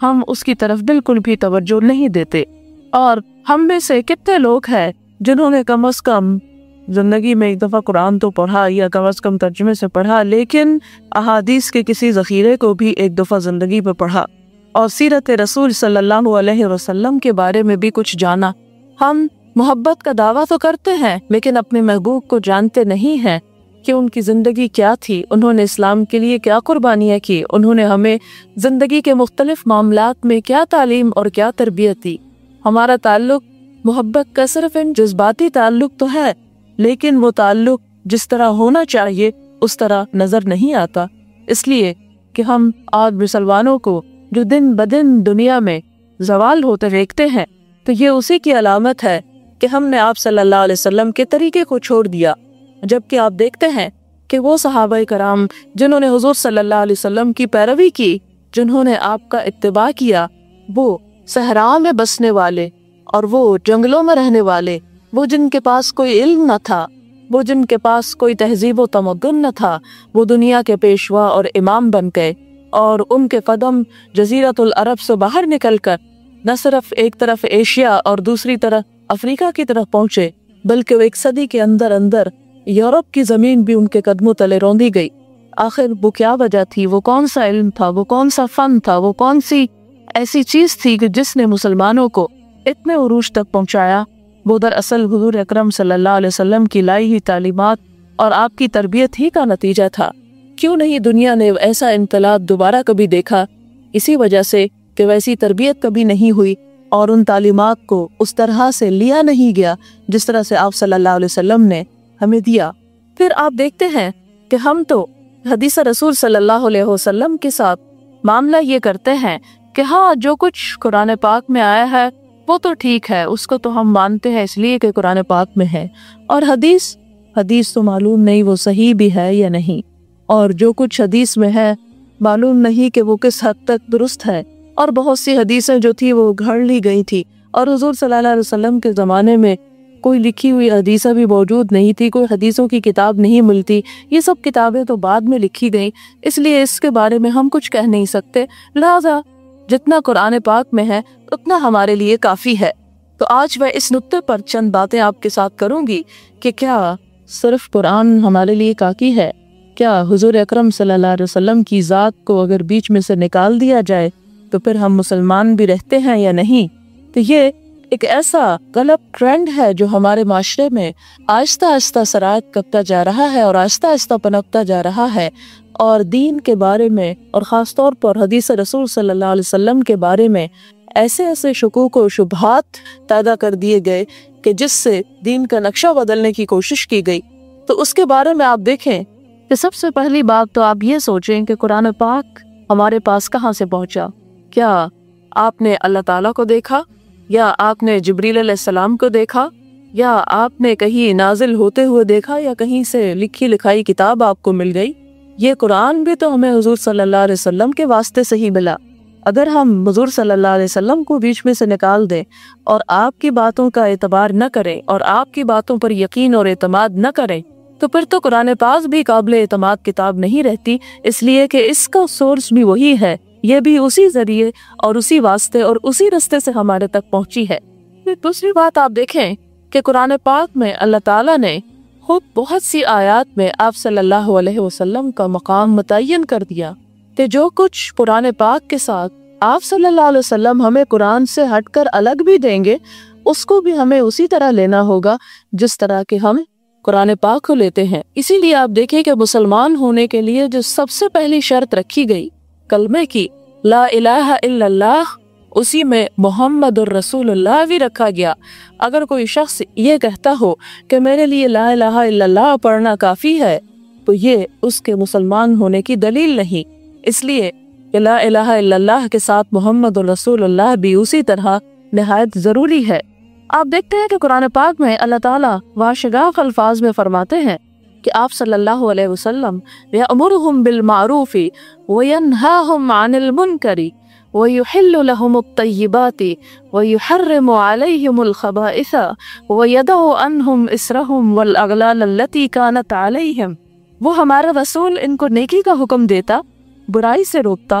ہم اس کی طرف بالکل بھی توجہ نہیں دیتے۔ اور ہم میں سے کتنے لوگ ہیں جنہوں نے کم از کم زندگی میں ایک دفعہ قرآن تو پڑھا یا کم از کم ترجمے سے پڑھا، لیکن احادیث کے کسی ذخیرے کو بھی ایک دفعہ زندگی میں پڑھا اور سیرت رسول صلی اللہ علیہ وسلم کے بارے میں بھی کچھ جانا۔ ہم محبت کا دعویٰ تو کرتے ہیں لیکن اپنے محبوب کو جانتے نہیں ہیں کہ ان کی زندگی کیا تھی، انہوں نے اسلام کے لیے کیا قربانیاں کی، انہوں نے ہمیں زندگی کے مختلف معاملات میں کیا تعلیم اور کیا تربیت دی۔ ہمارا تعلق محبت کا صرف ان جذباتی تعلق تو ہے، لیکن وہ تعلق جس طرح ہونا چاہیے اس طرح نظر نہیں آتا، اس لیے کہ ہم آج مسلمانوں کو جو دن بدن دنیا میں زوال ہوتے دیکھتے ہیں تو یہ اسی کی علامت ہے کہ ہم نے آپ صلی اللہ علیہ وسلم کے طریقے کو چھوڑ دیا، جبکہ آپ دیکھتے ہیں کہ وہ صحابہ کرام جنہوں نے حضور صلی اللہ علیہ وسلم کی پیروی کی، جنہوں نے آپ کا اتباع کیا، وہ صحرا میں بسنے والے اور وہ جنگلوں میں رہنے والے، وہ جن کے پاس کوئی علم نہ تھا، وہ جن کے پاس کوئی تہذیب و تمدن نہ تھا، وہ دنیا کے پیشوا اور امام بن گئے، اور ان کے قدم جزیرۃ العرب سے باہر نکل کر نہ صرف ایک طرف ایشیا اور دوسری طرف افریقہ کی طرف پہنچے، بلکہ وہ ایک صدی کے اندر اندر یورپ کی زمین بھی ان کے قدموں تلے روندی گئی۔ آخر وہ کیا وجہ تھی؟ وہ کون سا علم تھا؟ وہ کون سا فن تھا؟ وہ کون سی ایسی چیز تھی کہ جس نے مسلمانوں کو اتنے عروج تک پہنچایا؟ وہ دراصل حضور اکرم صلی اللہ علیہ وسلم کی لائی ہوئی تعلیمات اور آپ کی تربیت ہی کا نتیجہ تھا۔ کیوں نہیں دنیا نے ایسا انقلاب دوبارہ کبھی دیکھا؟ اسی وجہ سے کہ ویسی تربیت کبھی نہیں ہوئی اور ان تعلیمات کو اس طرح سے لیا نہیں گیا جس طرح سے آپ صلی اللہ علیہ وسلم نے ہمیں دیا۔ پھر آپ دیکھتے ہیں کہ ہم تو حدیث رسول صلی اللہ علیہ وسلم کے ساتھ معاملہ یہ کرتے ہیں کہ ہاں جو کچھ قرآن پاک میں آیا ہے وہ تو ٹھیک ہے، اس کو تو ہم مانتے ہیں اس لیے کہ قرآن پاک میں ہے، اور حدیث تو معلوم نہیں وہ صحیح بھی ہے یا نہیں، اور جو کچھ حدیث میں ہے معلوم نہیں کہ وہ کس حد تک درست ہے، اور بہت سی حدیثیں جو تھی وہ گھڑ لی گئی تھی، اور حضور صلی اللہ علیہ وسلم کے زمانے میں کوئی لکھی ہوئی حدیثیں بھی موجود نہیں تھی، کوئی حدیثوں کی کتاب نہیں ملتی، یہ سب کتابیں تو بعد میں لکھی گئیں، اس لیے اس کے بارے میں ہم کچھ کہہ نہیں سکتے، لہذا جتنا قرآن پاک میں ہے اتنا ہمارے لیے کافی ہے۔ تو آج میں اس نقطے پر چند باتیں آپ کے ساتھ کروں گی کہ کیا صرف قرآن ہمارے لیے کافی ہے؟ کیا حضور اکرم صلی اللہ علیہ وسلم کی ذات کو اگر بیچ میں سے نکال دیا جائے تو پھر ہم مسلمان بھی رہتے ہیں یا نہیں؟ تو یہ ایک ایسا غلط ٹرینڈ ہے جو ہمارے معاشرے میں آہستہ آہستہ سرایت کرتا جا رہا ہے اور آہستہ آہستہ پنپتا جا رہا ہے، اور دین کے بارے میں اور خاص طور پر حدیث رسول صلی اللہ علیہ وسلم کے بارے میں ایسے شکوک و شبہات پیدا کر دیے گئے کہ جس سے دین کا نقشہ بدلنے کی کوشش کی گئی۔ تو اس کے بارے میں آپ دیکھیں کہ سب سے پہلی بات تو آپ یہ سوچیں کہ قرآن پاک ہمارے پاس کہاں سے پہنچا؟ کیا آپ نے اللہ تعالیٰ کو دیکھا، یا آپ نے جبریل علیہ السلام کو دیکھا، یا آپ نے کہیں نازل ہوتے ہوئے دیکھا، یا کہیں سے لکھی لکھائی کتاب آپ کو مل گئی؟ یہ قرآن بھی تو ہمیں حضور صلی اللہ علیہ وسلم کے واسطے سے ہی ملا۔ اگر ہم حضور صلی اللہ علیہ وسلم کو بیچ میں سے نکال دیں اور آپ کی باتوں کا اعتبار نہ کریں اور آپ کی باتوں پر یقین اور اعتماد نہ کریں تو پھر تو قرآن پاک بھی قابل اعتماد کتاب نہیں رہتی، اس لیے کہ اس کا سورس بھی وہی ہے، یہ بھی اسی ذریعے اور اسی واسطے اور اسی رستے سے ہمارے تک پہنچی ہے۔ پھر دوسری بات آپ دیکھیں کہ قرآن پاک میں اللہ تعالیٰ نے خود بہت سی آیات میں آپ صلی اللہ علیہ وسلم کا مقام متعین کر دیا کہ جو کچھ قرآن پاک کے ساتھ آپ صلی اللہ علیہ وسلم ہمیں قرآن سے ہٹ کر الگ بھی دیں گے، اس کو بھی ہمیں اسی طرح لینا ہوگا جس طرح کہ ہم قرآن پاک کو لیتے ہیں۔ اسی لیے آپ دیکھیں کہ مسلمان ہونے کے لیے جو سب سے پہلی شرط رکھی گئی کلمے کی، لا الہ الا اللہ، اسی میں محمد الرسول اللہ بھی رکھا گیا۔ اگر کوئی شخص یہ کہتا ہو کہ میرے لیے لا الہ الا اللہ پڑھنا کافی ہے تو یہ اس کے مسلمان ہونے کی دلیل نہیں، اس لیے کہ لا الہ الا اللہ کے ساتھ محمد الرسول اللہ بھی اسی طرح نہایت ضروری ہے۔ آپ دیکھتے ہیں کہ قرآن پاک میں اللہ تعالیٰ واشگاف الفاظ میں فرماتے ہیں کہ آپ صلی اللہ علیہ وسلم یأمرہم بالمعروف وینہاہم عن المنکر وَيُحِلُّ لَهُمُ الطَّيِّبَاتِ وَيُحَرِّمُ عَلَيْهِمُ الْخَبَائِثَ وَيَدَعُ عَنْهُمْ إِصْرَهُمْ وَالْأَغْلَالَ الَّتِي كَانَتْ عَلَيْهِمْ۔ وہ ہمارا رسول ان کو نیکی کا حکم دیتا، برائی سے روکتا،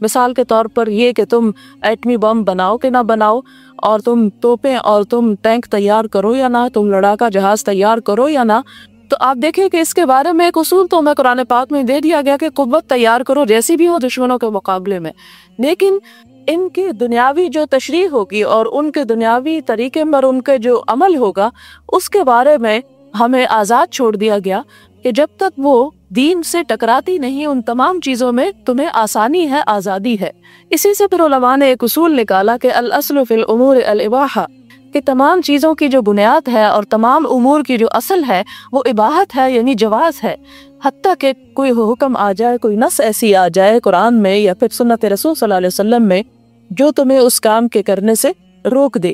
مثال کے طور پر یہ کہ تم ایٹمی بم بناؤ کہ نہ بناؤ، اور تم توپیں اور تم ٹینک تیار کرو یا نہ، تم لڑاکا جہاز تیار کرو یا نہ، تو آپ دیکھیں کہ اس کے بارے میں ایک اصول تو ہمیں قرآن پاک میں دے دیا گیا کہ قوت تیار کرو جیسی بھی ہو دشمنوں کے مقابلے میں، لیکن ان کی دنیاوی جو تشریح ہوگی اور ان کے دنیاوی طریقے پر ان کے جو عمل ہوگا اس کے بارے میں ہمیں آزاد چھوڑ دیا گیا کہ جب تک وہ دین سے ٹکراتی نہیں ان تمام چیزوں میں تمہیں آسانی ہے، آزادی ہے۔ اسی سے پھر علماء نے ایک اصول نکالا کہ الاصل فی الامور الاباحہ، کہ تمام چیزوں کی جو بنیاد ہے اور تمام امور کی جو اصل ہے وہ اباحت ہے، یعنی جواز ہے، حتیٰ کہ کوئی حکم آ جائے، کوئی نص ایسی آ جائے قرآن میں یا پھر سنت رسول صلی اللہ علیہ وسلم میں جو تمہیں اس کام کے کرنے سے روک دے۔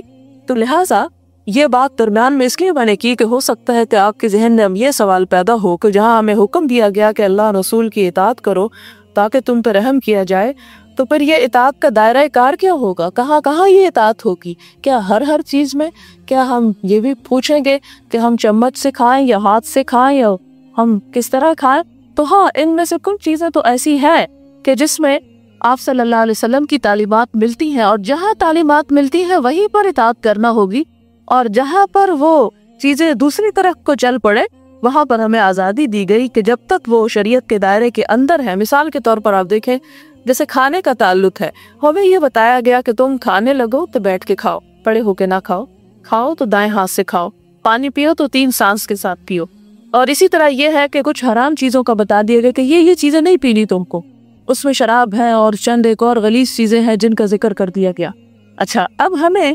تو لہٰذا یہ بات درمیان میں اس لیے میں نے کی کہ ہو سکتا ہے کہ آپ کے ذہن میں یہ سوال پیدا ہو کہ جہاں ہمیں حکم دیا گیا کہ اللہ رسول کی اطاعت کرو تاکہ تم پہ رحم کیا جائے، تو پھر یہ اطاعت کا دائرہ کار کیا ہوگا، کہاں کہاں یہ اطاعت ہوگی؟ کیا ہر چیز میں؟ کیا ہم یہ بھی پوچھیں گے کہ ہم چمچ سے کھائیں یا ہاتھ سے کھائیں یا ہم کس طرح کھائیں؟ تو ہاں، ان میں سے کچھ چیزیں تو ایسی ہیں کہ جس میں آپ صلی اللہ علیہ وسلم کی تعلیمات ملتی ہیں، اور جہاں تعلیمات ملتی ہیں وہیں پر اطاعت کرنا ہوگی، اور جہاں پر وہ چیزیں دوسری طرف کو چل پڑے وہاں پر ہمیں آزادی دی گئی کہ جب تک وہ شریعت کے دائرے کے اندر ہے۔ مثال کے طور پر آپ دیکھیں، جیسے کھانے کا تعلق ہے، ہمیں یہ بتایا گیا کہ تم کھانے لگو تو بیٹھ کے کھاؤ، پڑے ہو کے نہ کھاؤ، کھاؤ تو دائیں ہاتھ سے کھاؤ، پانی پیو تو 3 سانس کے ساتھ پیو۔ اور اسی طرح یہ ہے کہ کچھ حرام چیزوں کا بتا دیا گیا کہ یہ چیزیں نہیں پینی تم کو، اس میں شراب ہے اور چند ایک اور غلیظ چیزیں ہیں جن کا ذکر کر دیا گیا۔ اچھا، اب ہمیں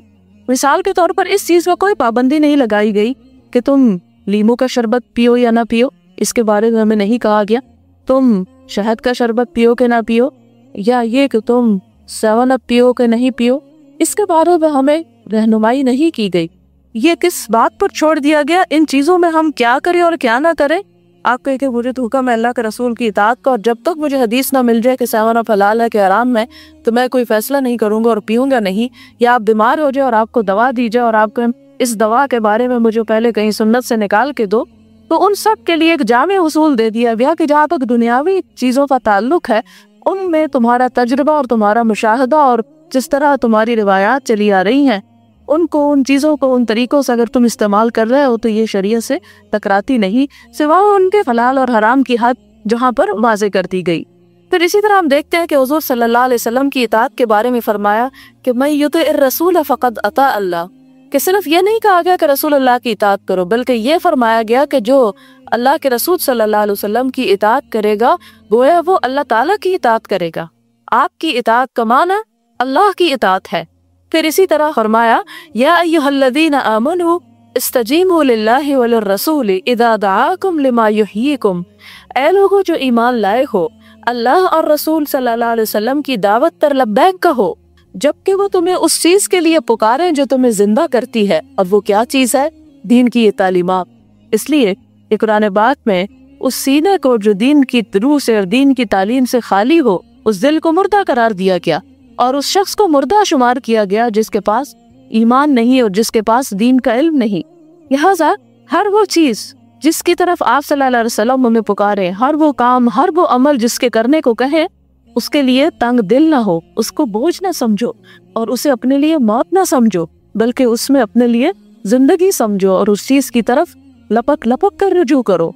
مثال کے طور پر اس چیز میں کوئی پابندی نہیں لگائی گئی کہ تم لیمو کا شربت پیو یا نہ پیو، اس کے بارے میں ہمیں نہیں کہا گیا تم شہد کا شربت پیو کہ نہ پیو، یا یہ کہ تم 7 اپ پیو کہ نہیں پیو، اس کے بارے میں ہمیں رہنمائی نہیں کی گئی۔ یہ کس بات پر چھوڑ دیا گیا؟ ان چیزوں میں ہم کیا کریں اور کیا نہ کریں۔ آپ کہیں کہ مجھے تو حکم ہے اللہ کے رسول کی اطاعت کا، اور جب تک مجھے حدیث نہ مل جائے کہ 7 اپ حلال ہے کہ حرام ہے تو میں کوئی فیصلہ نہیں کروں گا اور پیوں گا نہیں، یا آپ بیمار ہو جائے اور آپ کو دوا دی جائے اور آپ کو اس دوا کے بارے میں مجھے پہلے کہیں سنت سے نکال کے دو، تو ان سب کے لیے ایک جامع اصول دے دیا گیا کہ جہاں تک دنیاوی چیزوں کا تعلق ہے ان میں تمہارا تجربہ اور تمہارا مشاہدہ اور جس طرح تمہاری روایات چلی آ رہی ہیں ان چیزوں کو ان طریقوں سے اگر تم استعمال کر رہے ہو تو یہ شریعت سے ٹکراتی نہیں، سوائے ان کے حلال اور حرام کی حد جہاں پر واضح کر دی گئی۔ پھر اسی طرح ہم دیکھتے ہیں کہ حضور صلی اللہ علیہ وسلم کی اطاعت کے بارے میں فرمایا کہ من یطع الرسول فقد اطاع اللہ، کہ صرف یہ نہیں کہا گیا کہ رسول اللہ کی اطاعت کرو، بلکہ یہ فرمایا گیا کہ جو اللہ کے رسول صلی اللہ علیہ وسلم کی اطاعت کرے گا گویا وہ اللہ تعالیٰ کی اطاعت کرے گا۔ آپ کی اطاعت کا معنی اللہ کی اطاعت ہے۔ پھر اسی طرح فرمایا یا ایھا الذین آمنوا استجیبوا للہ وللرسول اذا دعاکم لما یحییکم، اے لوگوں جو ایمان لائے ہو، اللہ اور رسول صلی اللہ علیہ وسلم کی دعوت پر لبیک کہو جبکہ وہ تمہیں اس چیز کے لیے پکاریں جو تمہیں زندہ کرتی ہے، اور وہ کیا چیز ہے؟ دین کی یہ تعلیمات۔ اس لیے قرآن پاک میں اس سینے کو جو دین کی روح سے اور دین کی تعلیم سے خالی ہو اس دل کو مردہ قرار دیا گیا، اور اس شخص کو مردہ شمار کیا گیا جس کے پاس ایمان نہیں اور جس کے پاس دین کا علم نہیں۔ لہٰذا ہر وہ چیز جس کی طرف آپ صلی اللہ علیہ وسلم ہمیں پکارے، ہر وہ کام، ہر وہ عمل جس کے کرنے کو کہیں، اس کے لیے تنگ دل نہ ہو، اس کو بوجھ نہ سمجھو اور اسے اپنے لیے موت نہ سمجھو، بلکہ اس میں اپنے لیے زندگی سمجھو اور اس چیز کی طرف لپک لپک کر رجوع کرو۔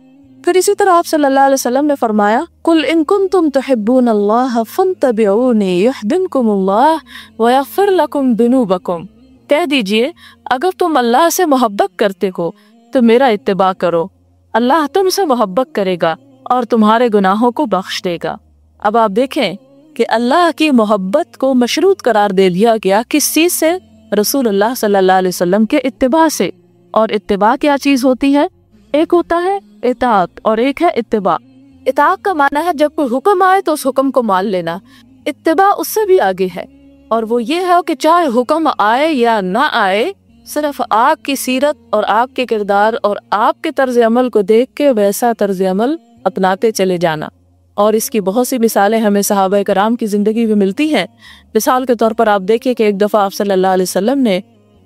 پھر اسی طرح آپ صلی اللہ علیہ وسلم نے فرمایا قُلْ إِن كُنتُمْ تُحِبُّونَ اللَّهَ فَانْتَبِعُونِي يُحْبِبْكُمُ اللَّهُ وَيَغْفِرْ لَكُمْ ذُنُوبَكُمْ، کہہ دیجئے اگر تم اللہ سے محبت کرتے ہو تو میرا اتباع کرو، اللہ تم سے محبت کرے گا اور تمہارے گناہوں کو بخش دے گا۔ اب آپ دیکھیں کہ اللہ کی محبت کو مشروط قرار دے دیا گیا کس چیز سے؟ رسول اللہ صلی اللہ علیہ وسلم کے اتباع سے۔ اور اتباع کیا چیز ہوتی ہے؟ ایک ہوتا ہے اطاعت اور ایک ہے اتباع۔ اطاعت کا معنی ہے جب کوئی حکم آئے تو اس حکم کو مان لینا، اتباع اس سے بھی آگے ہے، اور وہ یہ ہے کہ چاہے حکم آئے یا نہ آئے، صرف آپ کی سیرت اور آپ کے کردار اور آپ کے طرز عمل کو دیکھ کے ویسا طرز عمل اپناتے چلے جانا۔ اور اس کی بہت سی مثالیں ہمیں صحابہ کرام کی زندگی میں ملتی ہیں۔ مثال کے طور پر آپ دیکھیں کہ ایک دفعہ آپ صلی اللہ علیہ وسلم نے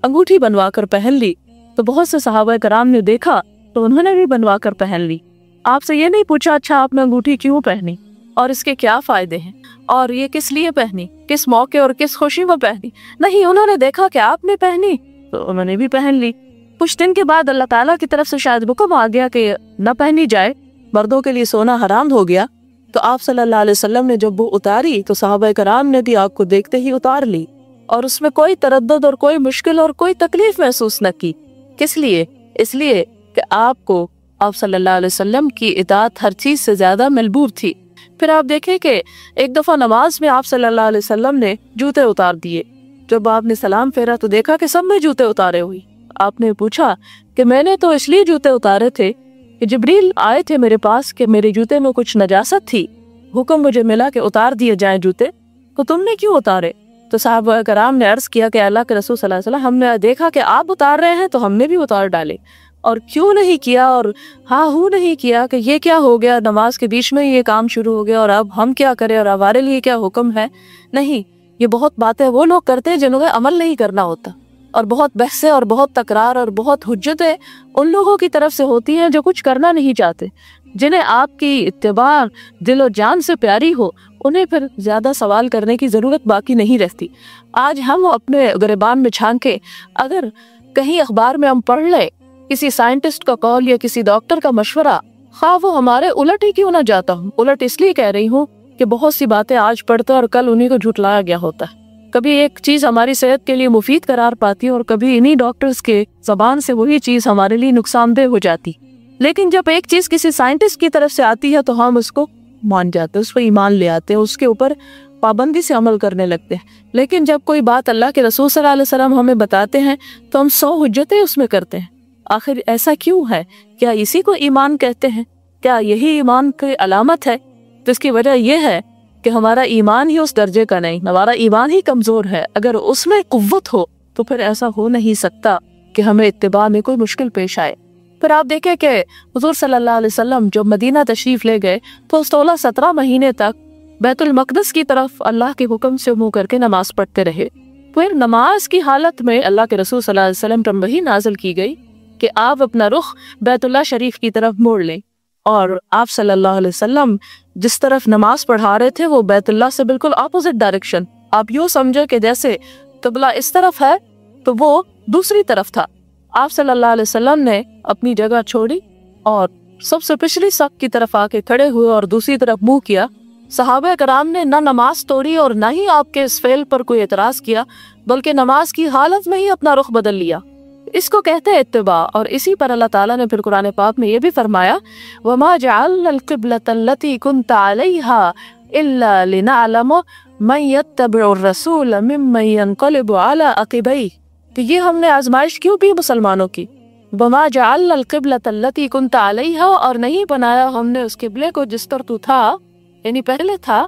انگوٹھی بنوا کر پہن لی تو بہت سے صحابہ کرام نے دیکھا تو انہوں نے بھی بنوا کر پہن لی۔ آپ سے یہ نہیں پوچھا اچھا آپ نے انگوٹھی کیوں پہنی اور اس کے کیا فائدے ہیں، اور یہ کس لیے پہنی، کس موقع اور کس خوشی میں پہنی؟ نہیں، انہوں نے دیکھا کہ آپ نے پہنی تو انہوں نے بھی پہن لی۔ کچھ دن کے بعد اللہ تعالیٰ کی طرف سے شاید حکم آ گیا کہ نہ پہنی جائے، مردوں کے لیے سونا حرام ہو گیا، تو آپ صلی اللہ علیہ وسلم نے جب وہ اتاری تو صحابہ کرام نے بھی آپ کو دیکھتے ہی اتار لی، اور اس میں کوئی تردد اور کوئی مشکل اور کوئی تکلیف محسوس نہ کی۔ کس لیے؟ اس لیے کہ آپ صلی اللہ علیہ وسلم کی اطاعت ہر چیز سے زیادہ ملبوب تھی۔ پھر آپ دیکھیں کہ ایک دفعہ نماز میں آپ صلی اللہ علیہ وسلم نے جوتے اتار دیے۔ جب آپ نے سلام پھیرا تو دیکھا کہ سب میں جوتے اتارے ہوئی۔ آپ نے پوچھا کہ میں نے تو اس لیے جوتے اتارے تھے کہ جبریل آئے تھے میرے پاس کہ میرے جوتے میں کچھ نجاست تھی، حکم مجھے ملا کہ اتار دیے جائیں جوتے، تو تم نے کیوں اتارے؟ تو صحابہ کرام نے عرض کیا کہ اللہ کے رسول صلی اللہ علیہ وسلم، ہم نے دیکھا کہ آپ اتار رہے ہیں تو ہم نے بھی اتار ڈالے، اور کیوں نہیں کیا اور ہاں ہوں نہیں کیا کہ یہ کیا ہو گیا، نماز کے بیچ میں یہ کام شروع ہو گیا اور اب ہم کیا کریں اور ہمارے لیے کیا حکم ہے؟ نہیں، یہ بہت باتیں وہ لوگ کرتے ہیں جنہوں نے عمل نہیں کرنا ہوتا، اور بہت بحثیں اور بہت تکرار اور بہت حجتیں ان لوگوں کی طرف سے ہوتی ہیں جو کچھ کرنا نہیں چاہتے، جنہیں آپ کی اتباع دل و جان سے پیاری ہو، انہیں پھر زیادہ سوال کرنے کی ضرورت باقی نہیں رہتی۔ آج ہم اپنے گریبان میں چھانکے اگر کہیں اخبار میں ہم پڑھ لیں کسی سائنٹسٹ کا قول یا کسی ڈاکٹر کا مشورہ، خواہ وہ ہمارے الٹ ہی کیوں نہ جاتا ہوں، الٹ اس لیے کہہ رہی ہوں کہ بہت سی باتیں آج پڑھتے اور کل انہیں کو جھٹلایا گیا ہوتا ہے۔ کبھی ایک چیز ہماری صحت کے لیے مفید قرار پاتی اور کبھی انہی ڈاکٹرز کے زبان سے وہی چیز ہمارے لیے نقصان دہ ہو جاتی، لیکن جب ایک چیز کسی سائنٹسٹ کی طرف سے آتی ہے تو ہم اس کو مان جاتے، اس پہ ایمان لے آتے، اس کے اوپر پابندی سے عمل کرنے لگتے ہیں۔ لیکن جب کوئی بات اللہ کے رسول صلی اللہ علیہ وسلم ہمیں بتاتے ہیں تو ہم 100 حجتیں اس میں کرتے ہیں۔ آخر ایسا کیوں ہے؟ کیا اسی کو ایمان کہتے ہیں؟ کیا یہی ایمان کی علامت ہے؟ تو اس کی وجہ یہ ہے کہ ہمارا ایمان ہی اس درجے کا نہیں، ہمارا ایمان ہی کمزور ہے۔ اگر اس میں قوت ہو تو پھر ایسا ہو نہیں سکتا کہ ہمیں اتباع میں کوئی مشکل پیش آئے۔ پھر آپ دیکھیں کہ حضور صلی اللہ علیہ وسلم جب مدینہ تشریف لے گئے تو 16-17 مہینے تک بیت المقدس کی طرف اللہ کے حکم سے منہ کر کے نماز پڑھتے رہے۔ پھر نماز کی حالت میں اللہ کے رسول صلی اللہ علیہ وسلم پر وحی نازل کی گئی کہ آپ اپنا رخ بیت اللہ شریف کی طرف موڑ لیں، اور آپ صلی اللہ علیہ وسلم جس طرف نماز پڑھا رہے تھے وہ بیت اللہ سے بالکل اپوزٹ ڈائریکشن، آپ یوں سمجھے کہ جیسے قبلہ اس طرف ہے تو وہ دوسری طرف تھا۔ آپ صلی اللہ علیہ وسلم نے اپنی جگہ چھوڑی اور سب سے پچھلی صف کی طرف آ کے کھڑے ہوئے اور دوسری طرف منہ کیا۔ صحابہ کرام نے نہ نماز توڑی اور نہ ہی آپ کے اس فعل پر کوئی اعتراض کیا، بلکہ نماز کی حالت میں ہی اپنا رخ بدل لیا۔ اس کو کہتے ہیں اتباع، اور اسی پر اللہ تعالیٰ نے پھر قرآن پاک میں یہ بھی فرمایا وَمَا جَعَلْنَا الْقِبْلَةَ الَّتِي كُنْتَ عَلَيْهَا إِلَّا لِنَعْلَمَ مَن يَتَّبِعُ الرَّسُولَ مِمَّن يَنقَلِبُ عَلَىٰ عَقِبَيْهِ، کہ یہ ہم نے آزمائش کیوں بھی مسلمانوں کی۔ وَمَا جَعَلْنَا الْقِبْلَةَ الَّتِي كُنْتَ عَلَيْهَا، اور نہیں بنایا ہم نے اس قبلے کو جس پر تو تھا، یعنی پہلے تھا،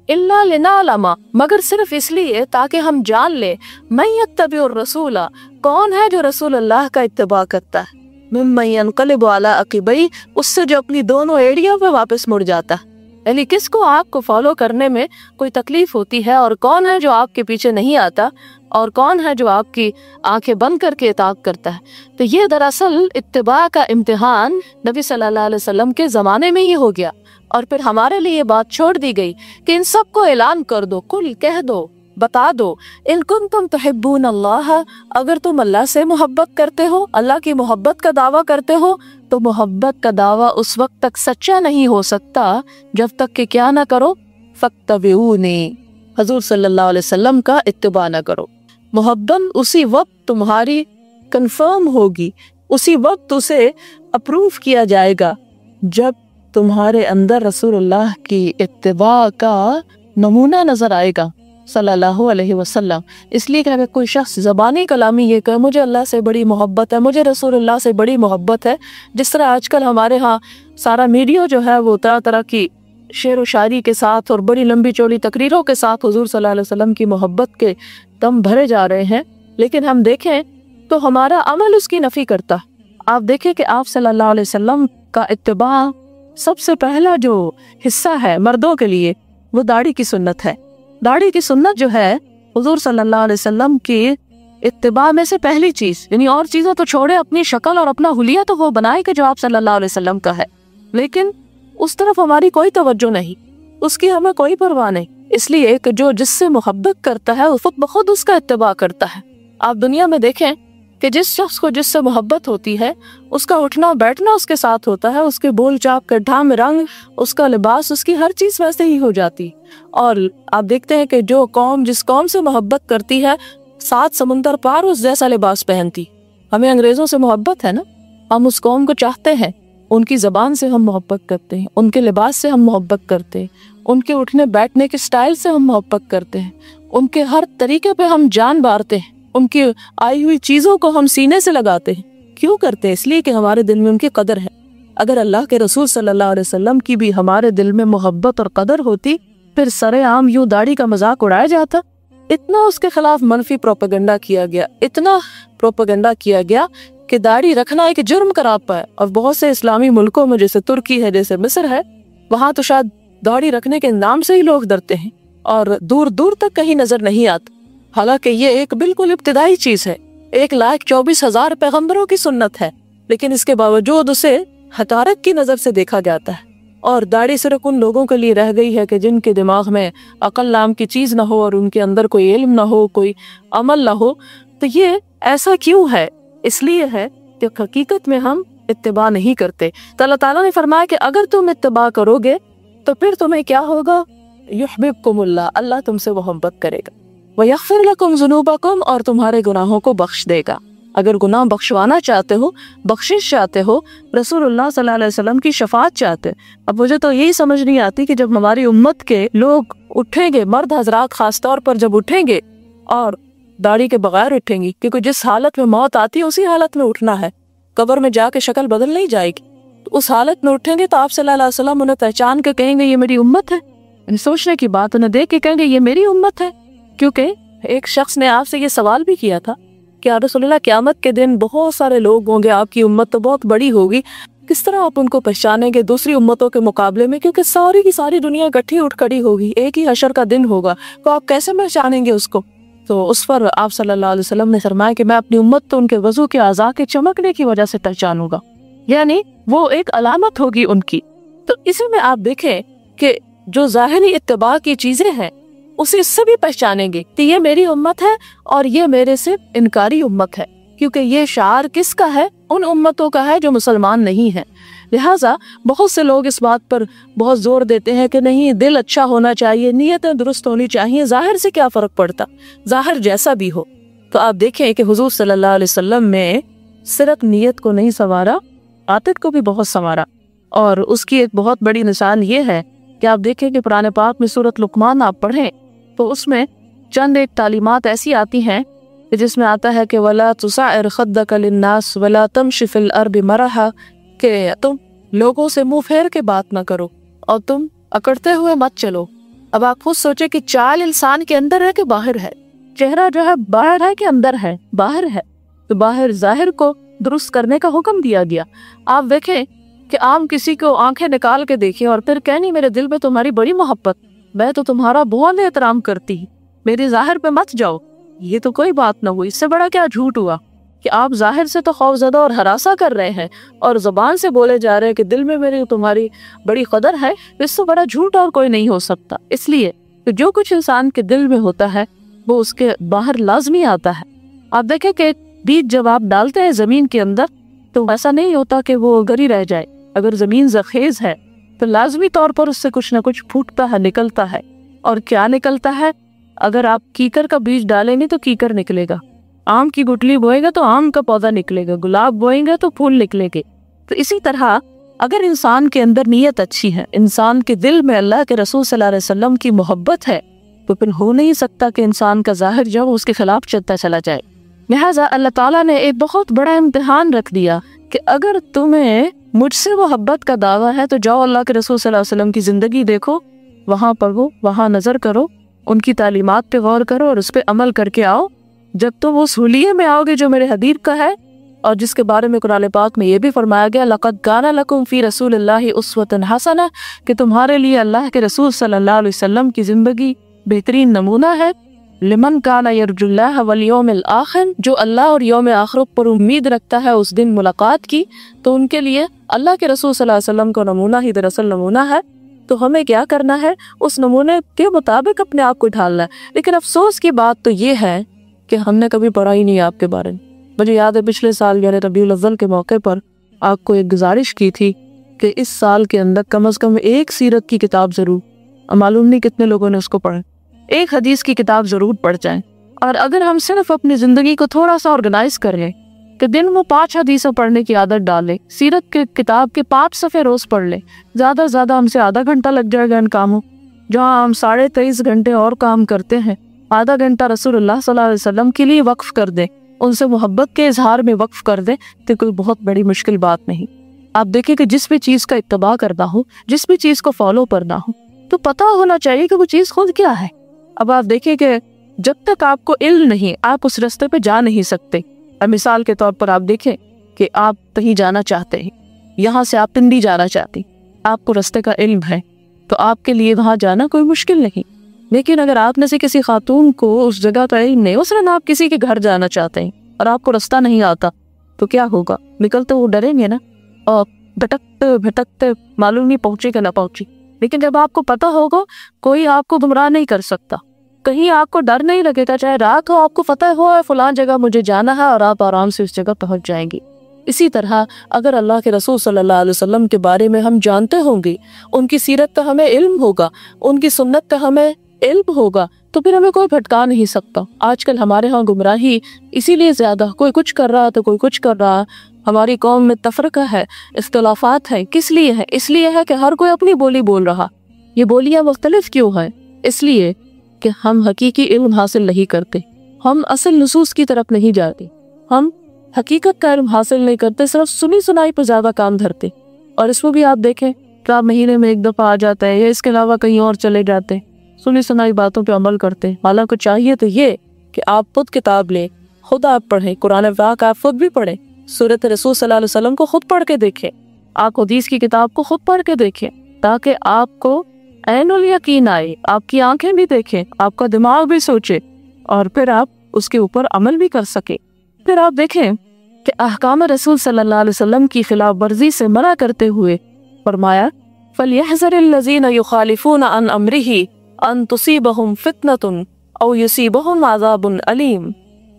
إِلَّا لِنَعْلَمَ، مگر صرف اس لیے تاکہ ہم جان لیں مَن يَتَّبِعُ الرَّسُولَ، کون ہے جو رسول اللہ کا اتباع کرتا ہے، مِمَّن يَنقَلِبُ عَلَىٰ عَقِبَيْهِ، اس سے جو اپنی دونوں ایڑیوں پہ واپس مڑ جاتا ہے، یعنی کس کو آپ کو فالو کرنے میں کوئی تکلیف ہوتی ہے، اور کون ہے جو آپ کے پیچھے نہیں آتا، اور کون ہے جو آپ کی آنکھیں بند کر کے اطاعت کرتا ہے۔ تو یہ دراصل اتباع کا امتحان نبی صلی اللہ علیہ وسلم کے زمانے میں ہی ہو گیا، اور پھر ہمارے لیے یہ بات چھوڑ دی گئی کہ ان سب کو اعلان کر دو، کل کہہ دو، بتا دو، ان کنتم تحبون اللہ، اگر تم اللہ سے محبت کرتے ہو، اللہ کی محبت کا دعویٰ کرتے ہو، تو محبت کا دعویٰ اس وقت تک سچا نہیں ہو سکتا جب تک کہ کیا نہ کرو، فاتبعونی، حضور صلی اللہ علیہ وسلم کا اتباع نہ کرو۔ محبت اسی وقت تمہاری کنفرم ہوگی، اسی وقت اسے اپروو کیا جائے گا جب تمہارے اندر رسول اللہ کی اتباع کا نمونہ نظر آئے گا صلی اللہ علیہ وسلم۔ اس لیے کہ اگر کوئی شخص زبانی کلامی یہ کہ مجھے اللہ سے بڑی محبت ہے، مجھے رسول اللہ سے بڑی محبت ہے، جس طرح آج کل ہمارے ہاں سارا میڈیا جو ہے وہ طرح طرح کی شعر و شاعری کے ساتھ اور بڑی لمبی چوڑی تقریروں کے ساتھ حضور صلی اللہ علیہ وسلم کی محبت کے دم بھرے جا رہے ہیں، لیکن ہم دیکھیں تو ہمارا عمل اس کی نفی کرتا۔ آپ دیکھیں کہ آپ صلی اللہ علیہ وسلم کا اتباع سب سے پہلا جو حصہ ہے مردوں کے لیے وہ داڑھی کی سنت ہے۔ داڑھی کی سنت جو ہے حضور صلی اللہ علیہ وسلم کی اتباع میں سے پہلی چیز، یعنی اور چیزیں تو چھوڑے، اپنی شکل اور اپنا حلیہ تو وہ بنائے کہ جو آپ صلی اللہ علیہ وسلم کا ہے، لیکن اس طرف ہماری کوئی توجہ نہیں، اس کی ہمیں کوئی پرواہ نہیں۔ اس لیے کہ جو جس سے محبت کرتا ہے وہ خود بخود اس کا اتباع کرتا ہے۔ آپ دنیا میں دیکھیں کہ جس شخص کو جس سے محبت ہوتی ہے اس کا اٹھنا بیٹھنا اس کے ساتھ ہوتا ہے، اس کے بول چال کا ڈھنگ رنگ، اس کا لباس، اس کی ہر چیز ویسے ہی ہو جاتی۔ اور آپ دیکھتے ہیں کہ جو قوم جس قوم سے محبت کرتی ہے 7 سمندر پار اس جیسا لباس پہنتی۔ ہمیں انگریزوں سے محبت ہے نا، ہم اس قوم کو چاہتے ہیں، ان کی زبان سے ہم محبت کرتے ہیں، ان کے لباس سے ہم محبت کرتے ہیں، ان کے اٹھنے بیٹھنے کے سٹائل سے ہم محبت کرتے ہیں، ان کے ہر طریقے پہ ہم جان بارتے ہیں، ان کی آئی ہوئی چیزوں کو ہم سینے سے لگاتے ہیں۔ کیوں کرتے ہیں؟ اس لیے کہ ہمارے دل میں ان کی قدر ہے۔ اگر اللہ کے رسول صلی اللہ علیہ وسلم کی بھی ہمارے دل میں محبت اور قدر ہوتی پھر سرے عام یوں داڑھی کا مذاق اڑایا جاتا؟ اتنا اس کے خلاف منفی پروپیگنڈا کیا گیا، اتنا پروپیگنڈا کیا گیا کہ داڑھی رکھنا ایک جرم قرار پایا۔ اور بہت سے اسلامی ملکوں میں جیسے ترکی ہے، جیسے مصر ہے، وہاں تو شاید داڑھی رکھنے کے نام سے ہی لوگ ڈرتے ہیں اور دور دور تک کہیں نظر نہیں آتا، حالانکہ یہ ایک بالکل ابتدائی چیز ہے۔ 1,24,000 پیغمبروں کی سنت ہے، لیکن اس کے باوجود اسے حقارت کی نظر سے دیکھا جاتا ہے۔ اور داڑھی صرف ان لوگوں کے لیے رہ گئی ہے کہ جن کے دماغ میں عقل نام کی چیز نہ ہو اور ان کے اندر کوئی علم نہ ہو، کوئی عمل نہ ہو۔ تو یہ ایسا کیوں ہے؟ اس لیے ہے کہ حقیقت میں ہم اتباع نہیں کرتے۔ تو اللہ تعالیٰ نے فرمایا کہ اگر تم اتباع کرو گے تو پھر تمہیں کیا ہوگا؟ یحببکم اللہ، اللہ تم سے محبت کرے گا، وَيَغْفِرْ لَكُمْ ذُنُوبَكُمْ، اور تمہارے گناہوں کو بخش دے گا۔ اگر گناہ بخشوانا چاہتے ہو، بخشش چاہتے ہو، رسول اللہ صلی اللہ علیہ وسلم کی شفاعت چاہتے، اب مجھے تو یہی سمجھ نہیں آتی کہ جب ہماری امت کے لوگ اٹھیں گے، مرد حضرات خاص طور پر جب اٹھیں گے اور داڑھی کے بغیر اٹھیں گی، کیونکہ جس حالت میں موت آتی ہے اسی حالت میں اٹھنا ہے، قبر میں جا کے شکل بدل نہیں جائے گی، تو اس حالت میں اٹھیں گے تو آپ صلی اللہ علیہ وسلم انہیں پہچان کے کہیں گے یہ میری امت ہے۔ سوچنے کی بات، انہیں دیکھ کے کہیں گے یہ میری امت ہے۔ کیونکہ ایک شخص نے آپ سے یہ سوال بھی کیا تھا کہ رسول اللہ قیامت کے دن بہت سارے لوگ ہوں گے، آپ کی امت تو بہت بڑی ہوگی، کس طرح آپ ان کو پہچانیں گے دوسری امتوں کے مقابلے میں؟ کیونکہ ساری کی ساری دنیا اکٹھی اٹھ کھڑی ہوگی، ایک ہی حشر کا دن ہوگا، تو آپ کیسے پہچانیں گے اس کو؟ تو اس پر آپ صلی اللہ علیہ وسلم نے فرمایا کہ میں اپنی امت تو ان کے وضو کے اعضاء کے چمکنے کی وجہ سے پہچانوں گا، یعنی وہ ایک علامت ہوگی ان کی۔ تو اسی میں آپ دیکھیں کہ جو ظاہری اتباع کی چیزیں ہیں اسے اس سے بھی پہچانیں گے کہ یہ میری امت ہے اور یہ میرے سے انکاری امت ہے، کیونکہ یہ شعار کس کا ہے؟ ان امتوں کا ہے جو مسلمان نہیں ہیں۔ لہٰذا بہت سے لوگ اس بات پر بہت زور دیتے ہیں کہ نہیں، دل اچھا ہونا چاہیے، نیتیں درست ہونی چاہیے، ظاہر سے کیا فرق پڑتا، ظاہر جیسا بھی ہو۔ تو آپ دیکھیں کہ حضور صلی اللہ علیہ وسلم میں صرف نیت کو نہیں سنوارا، عاطف کو بھی بہت سنوارا، اور اس کی ایک بہت بڑی مثال یہ ہے کہ آپ دیکھیں کہ قرآن پاک میں سورۃ لقمان آپ پڑھیں تو اس میں چند ایک تعلیمات ایسی آتی ہیں کہ جس میں آتا ہے کہ وَلَا تُسَعِّرْ خَدَّكَ لِلنَّاسِ وَلَا تَمْشِ فِي الْأَرْضِ مَرَحًا، کہ تم لوگوں سے منہ پھیر کے بات نہ کرو اور تم اکڑتے ہوئے مت چلو۔ اب آپ خود سوچیں کہ چال انسان کے اندر ہے کہ باہر ہے؟ چہرہ جو ہے باہر ہے کہ اندر ہے؟ باہر ہے، تو باہر ظاہر کو درست کرنے کا حکم دیا گیا۔ آپ دیکھیں کہ عام کسی کو آنکھیں نکال کے دیکھیں اور پھر کہنی میرے دل میں تمہاری بڑی محبت، میں تو تمہارا بہت احترام کرتی، میری ظاہر پہ مت جاؤ، یہ تو کوئی بات نہ ہوئی۔ اس سے بڑا کیا جھوٹ ہوا کہ آپ ظاہر سے تو خوفزدہ اور ہراساں کر رہے ہیں اور زبان سے بولے جا رہے ہیں کہ دل میں میری تمہاری بڑی قدر ہے۔ اس سے بڑا جھوٹ اور کوئی نہیں ہو سکتا، اس لیے کہ جو کچھ انسان کے دل میں ہوتا ہے وہ اس کے باہر لازمی آتا ہے۔ آپ دیکھیں کہ بیج جب آپ ڈالتے ہیں زمین کے اندر تو ایسا نہیں ہوتا کہ وہ گری رہ جائے، اگر زمین زرخیز ہے تو لازمی طور پر اس سے کچھ نہ کچھ پھوٹتا ہے، نکلتا ہے۔ اور کیا نکلتا ہے؟ اگر آپ کیکر کا بیج ڈالیں گے تو کیکر نکلے گا، آم کی گٹلی بوئیں گے تو آم کا پودا نکلے گا، گلاب بوئیں گے تو پھول نکلے گے۔ تو اسی طرح اگر انسان کے اندر نیت اچھی ہے، انسان کے دل میں اللہ کے رسول صلی اللہ علیہ وسلم کی محبت ہے، تو پھر ہو نہیں سکتا کہ انسان کا ظاہر جو اس کے خلاف چلتا چلا جائے۔ لہٰذا اللہ تعالیٰ نے ایک بہت بڑا امتحان رکھ دیا کہ اگر تمہیں مجھ سے محبت کا دعویٰ ہے تو جاؤ اللہ کے رسول صلی اللہ علیہ وسلم کی زندگی دیکھو، وہاں پڑھو، وہاں نظر کرو، ان کی تعلیمات پہ غور کرو اور اس پہ عمل کر کے آؤ۔ جب تم اس حلیے میں آؤ گے جو میرے حبیب کا ہے اور جس کے بارے میں قرآن پاک میں یہ بھی فرمایا گیا لَقَدْ كَانَ لَكُمْ فِي رَسُولِ اللَّهِ أُسْوَةٌ حَسَنَةٌ، کہ تمہارے لیے اللہ کے رسول صلی اللہ علیہ وسلم کی زندگی بہترین نمونہ ہے۔ لمن کان یرجو اللہ والیوم الآخر، جو اللہ اور یوم آخر پر امید رکھتا ہے اس دن ملاقات کی، تو ان کے لیے اللہ کے رسول صلی اللہ علیہ وسلم کو نمونہ ہی دراصل نمونہ ہے۔ تو ہمیں کیا کرنا ہے؟ اس نمونے کے مطابق اپنے آپ کو ڈھالنا ہے۔ لیکن افسوس کی بات تو یہ ہے کہ ہم نے کبھی پڑھا ہی نہیں آپ کے بارے میں۔ مجھے یاد ہے پچھلے سال یعنی ربیع الاول کے موقع پر آپ کو ایک گزارش کی تھی کہ اس سال کے اندر کم از کم ایک سیرت کی کتاب ضرور، معلوم نہیں کتنے لوگوں نے اس کو پڑھا، ایک حدیث کی کتاب ضرور پڑھ جائیں۔ اور اگر ہم صرف اپنی زندگی کو تھوڑا سا آرگنائز کریں کہ دن میں 5 حدیثیں پڑھنے کی عادت ڈالیں، سیرت کے کتاب کے 5 صفحے روز پڑھ لیں، زیادہ سے زیادہ ہم سے آدھا گھنٹہ لگ جائے گا ان کاموں، جہاں ہم 23.5 گھنٹے اور کام کرتے ہیں، آدھا گھنٹہ رسول اللہ صلی اللہ علیہ وسلم کے لیے وقف کر دیں، ان سے محبت کے اظہار میں وقف کر دیں، تو کوئی بہت بڑی مشکل بات نہیں۔ آپ دیکھیں کہ جس بھی چیز کا اتباع کرنا ہو، جس بھی چیز کو فالو کرنا ہو، تو پتہ ہونا چاہیے کہ وہ چیز خود کیا ہے۔ اب آپ دیکھیں کہ جب تک آپ کو علم نہیں، آپ اس راستے پہ جا نہیں سکتے۔ اب مثال کے طور پر آپ دیکھیں کہ آپ کہیں جانا چاہتے ہیں، یہاں سے آپ پنڈی جانا چاہتی، آپ کو راستے کا علم ہے تو آپ کے لیے وہاں جانا کوئی مشکل نہیں۔ لیکن اگر آپ نے سے کسی خاتون کو اس جگہ کا علم نہیں، اس نے آپ کسی کے گھر جانا چاہتے ہیں اور آپ کو راستہ نہیں آتا، تو کیا ہوگا؟ نکلتے وہ ڈریں گے نا، اور بھٹکتے بھٹکتے معلوم نہیں پہنچے کہ نہ پہنچی۔ لیکن جب آپ کو پتہ ہوگا، کوئی آپ کو گمراہ نہیں کر سکتا، کہیں آپ کو ڈر نہیں لگے گا، چاہے رات ہو، آپ کو پتہ ہو فلاں جگہ مجھے جانا ہے اور آپ آرام سے اس جگہ پہنچ جائیں گی۔ اسی طرح اگر اللہ کے رسول صلی اللہ علیہ وسلم کے بارے میں ہم جانتے ہوں گے، ان کی سیرت کا ہمیں علم ہوگا، ان کی سنت کا ہمیں علم ہوگا، تو پھر ہمیں کوئی بھٹکا نہیں سکتا۔ آج کل ہمارے ہاں گمراہی اسی لیے زیادہ، کوئی کچھ کر رہا تو کوئی کچھ کر رہا، ہماری قوم میں تفرقہ ہے، اختلافات ہے۔ کس لیے ہے؟ اس لیے ہے کہ ہر کوئی اپنی بولی بول رہا۔ یہ بولیاں مختلف کیوں ہیں؟ اس لیے کہ ہم حقیقی علم حاصل نہیں کرتے، ہم اصل نصوص کی طرف نہیں جاتے، ہم حقیقت کا علم حاصل نہیں کرتے، صرف سنی سنائی پر زیادہ کام دھرتے۔ اور اس میں بھی آپ دیکھیں کہ آپ مہینے میں 1 دفعہ آ جاتا ہے یا اس کے علاوہ کہیں اور چلے جاتے، سنی سنائی باتوں پہ عمل کرتے۔ حالانکہ چاہیے تو یہ کہ آپ خود کتاب لیں، خود آپ پڑھیں، قرآن پاک آپ خود بھی پڑھیں، سورت رسول صلی اللہ علیہ وسلم کو خود پڑھ کے دیکھیں، آپ حدیث کی کتاب کو خود پڑھ کے دیکھیں، تاکہ آپ کو عین الیقین آئے، آپ کی آنکھیں بھی دیکھیں، آپ کا دماغ بھی سوچے، اور پھر آپ اس کے اوپر عمل بھی کر سکیں۔ پھر آپ دیکھیں کہ احکام رسول صلی اللہ علیہ وسلم کی خلاف ورزی سے منع کرتے ہوئے فرمایا فَلْيَحْذَرِ الَّذِينَ يُخَالِفُونَ عَنْ أَمْرِهِ أَن تُصِيبَهُمْ فِتْنَةٌ أَوْ يُصِيبَهُمْ عَذَابٌ أَلِيمٌ۔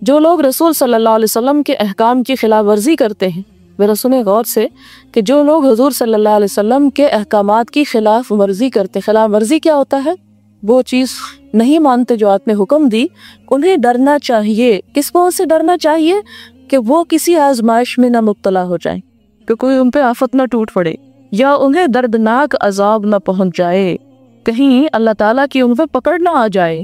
جو لوگ رسول صلی اللہ علیہ وسلم کے احکام کی خلاف ورزی کرتے ہیں، ذرا سنیں غور سے کہ جو لوگ حضور صلی اللہ علیہ وسلم کے احکامات کی خلاف ورزی کرتے، خلاف ورزی کیا ہوتا ہے؟ وہ چیز نہیں مانتے جو آپ نے حکم دی، انہیں ڈرنا چاہیے۔ کس بات سے ڈرنا چاہیے؟ کہ وہ کسی آزمائش میں نہ مبتلا ہو جائیں، کہ کوئی ان پہ آفت نہ ٹوٹ پڑے، یا انہیں دردناک عذاب نہ پہنچ جائے، کہیں اللہ تعالیٰ کی ان پہ پکڑ نہ آ جائے۔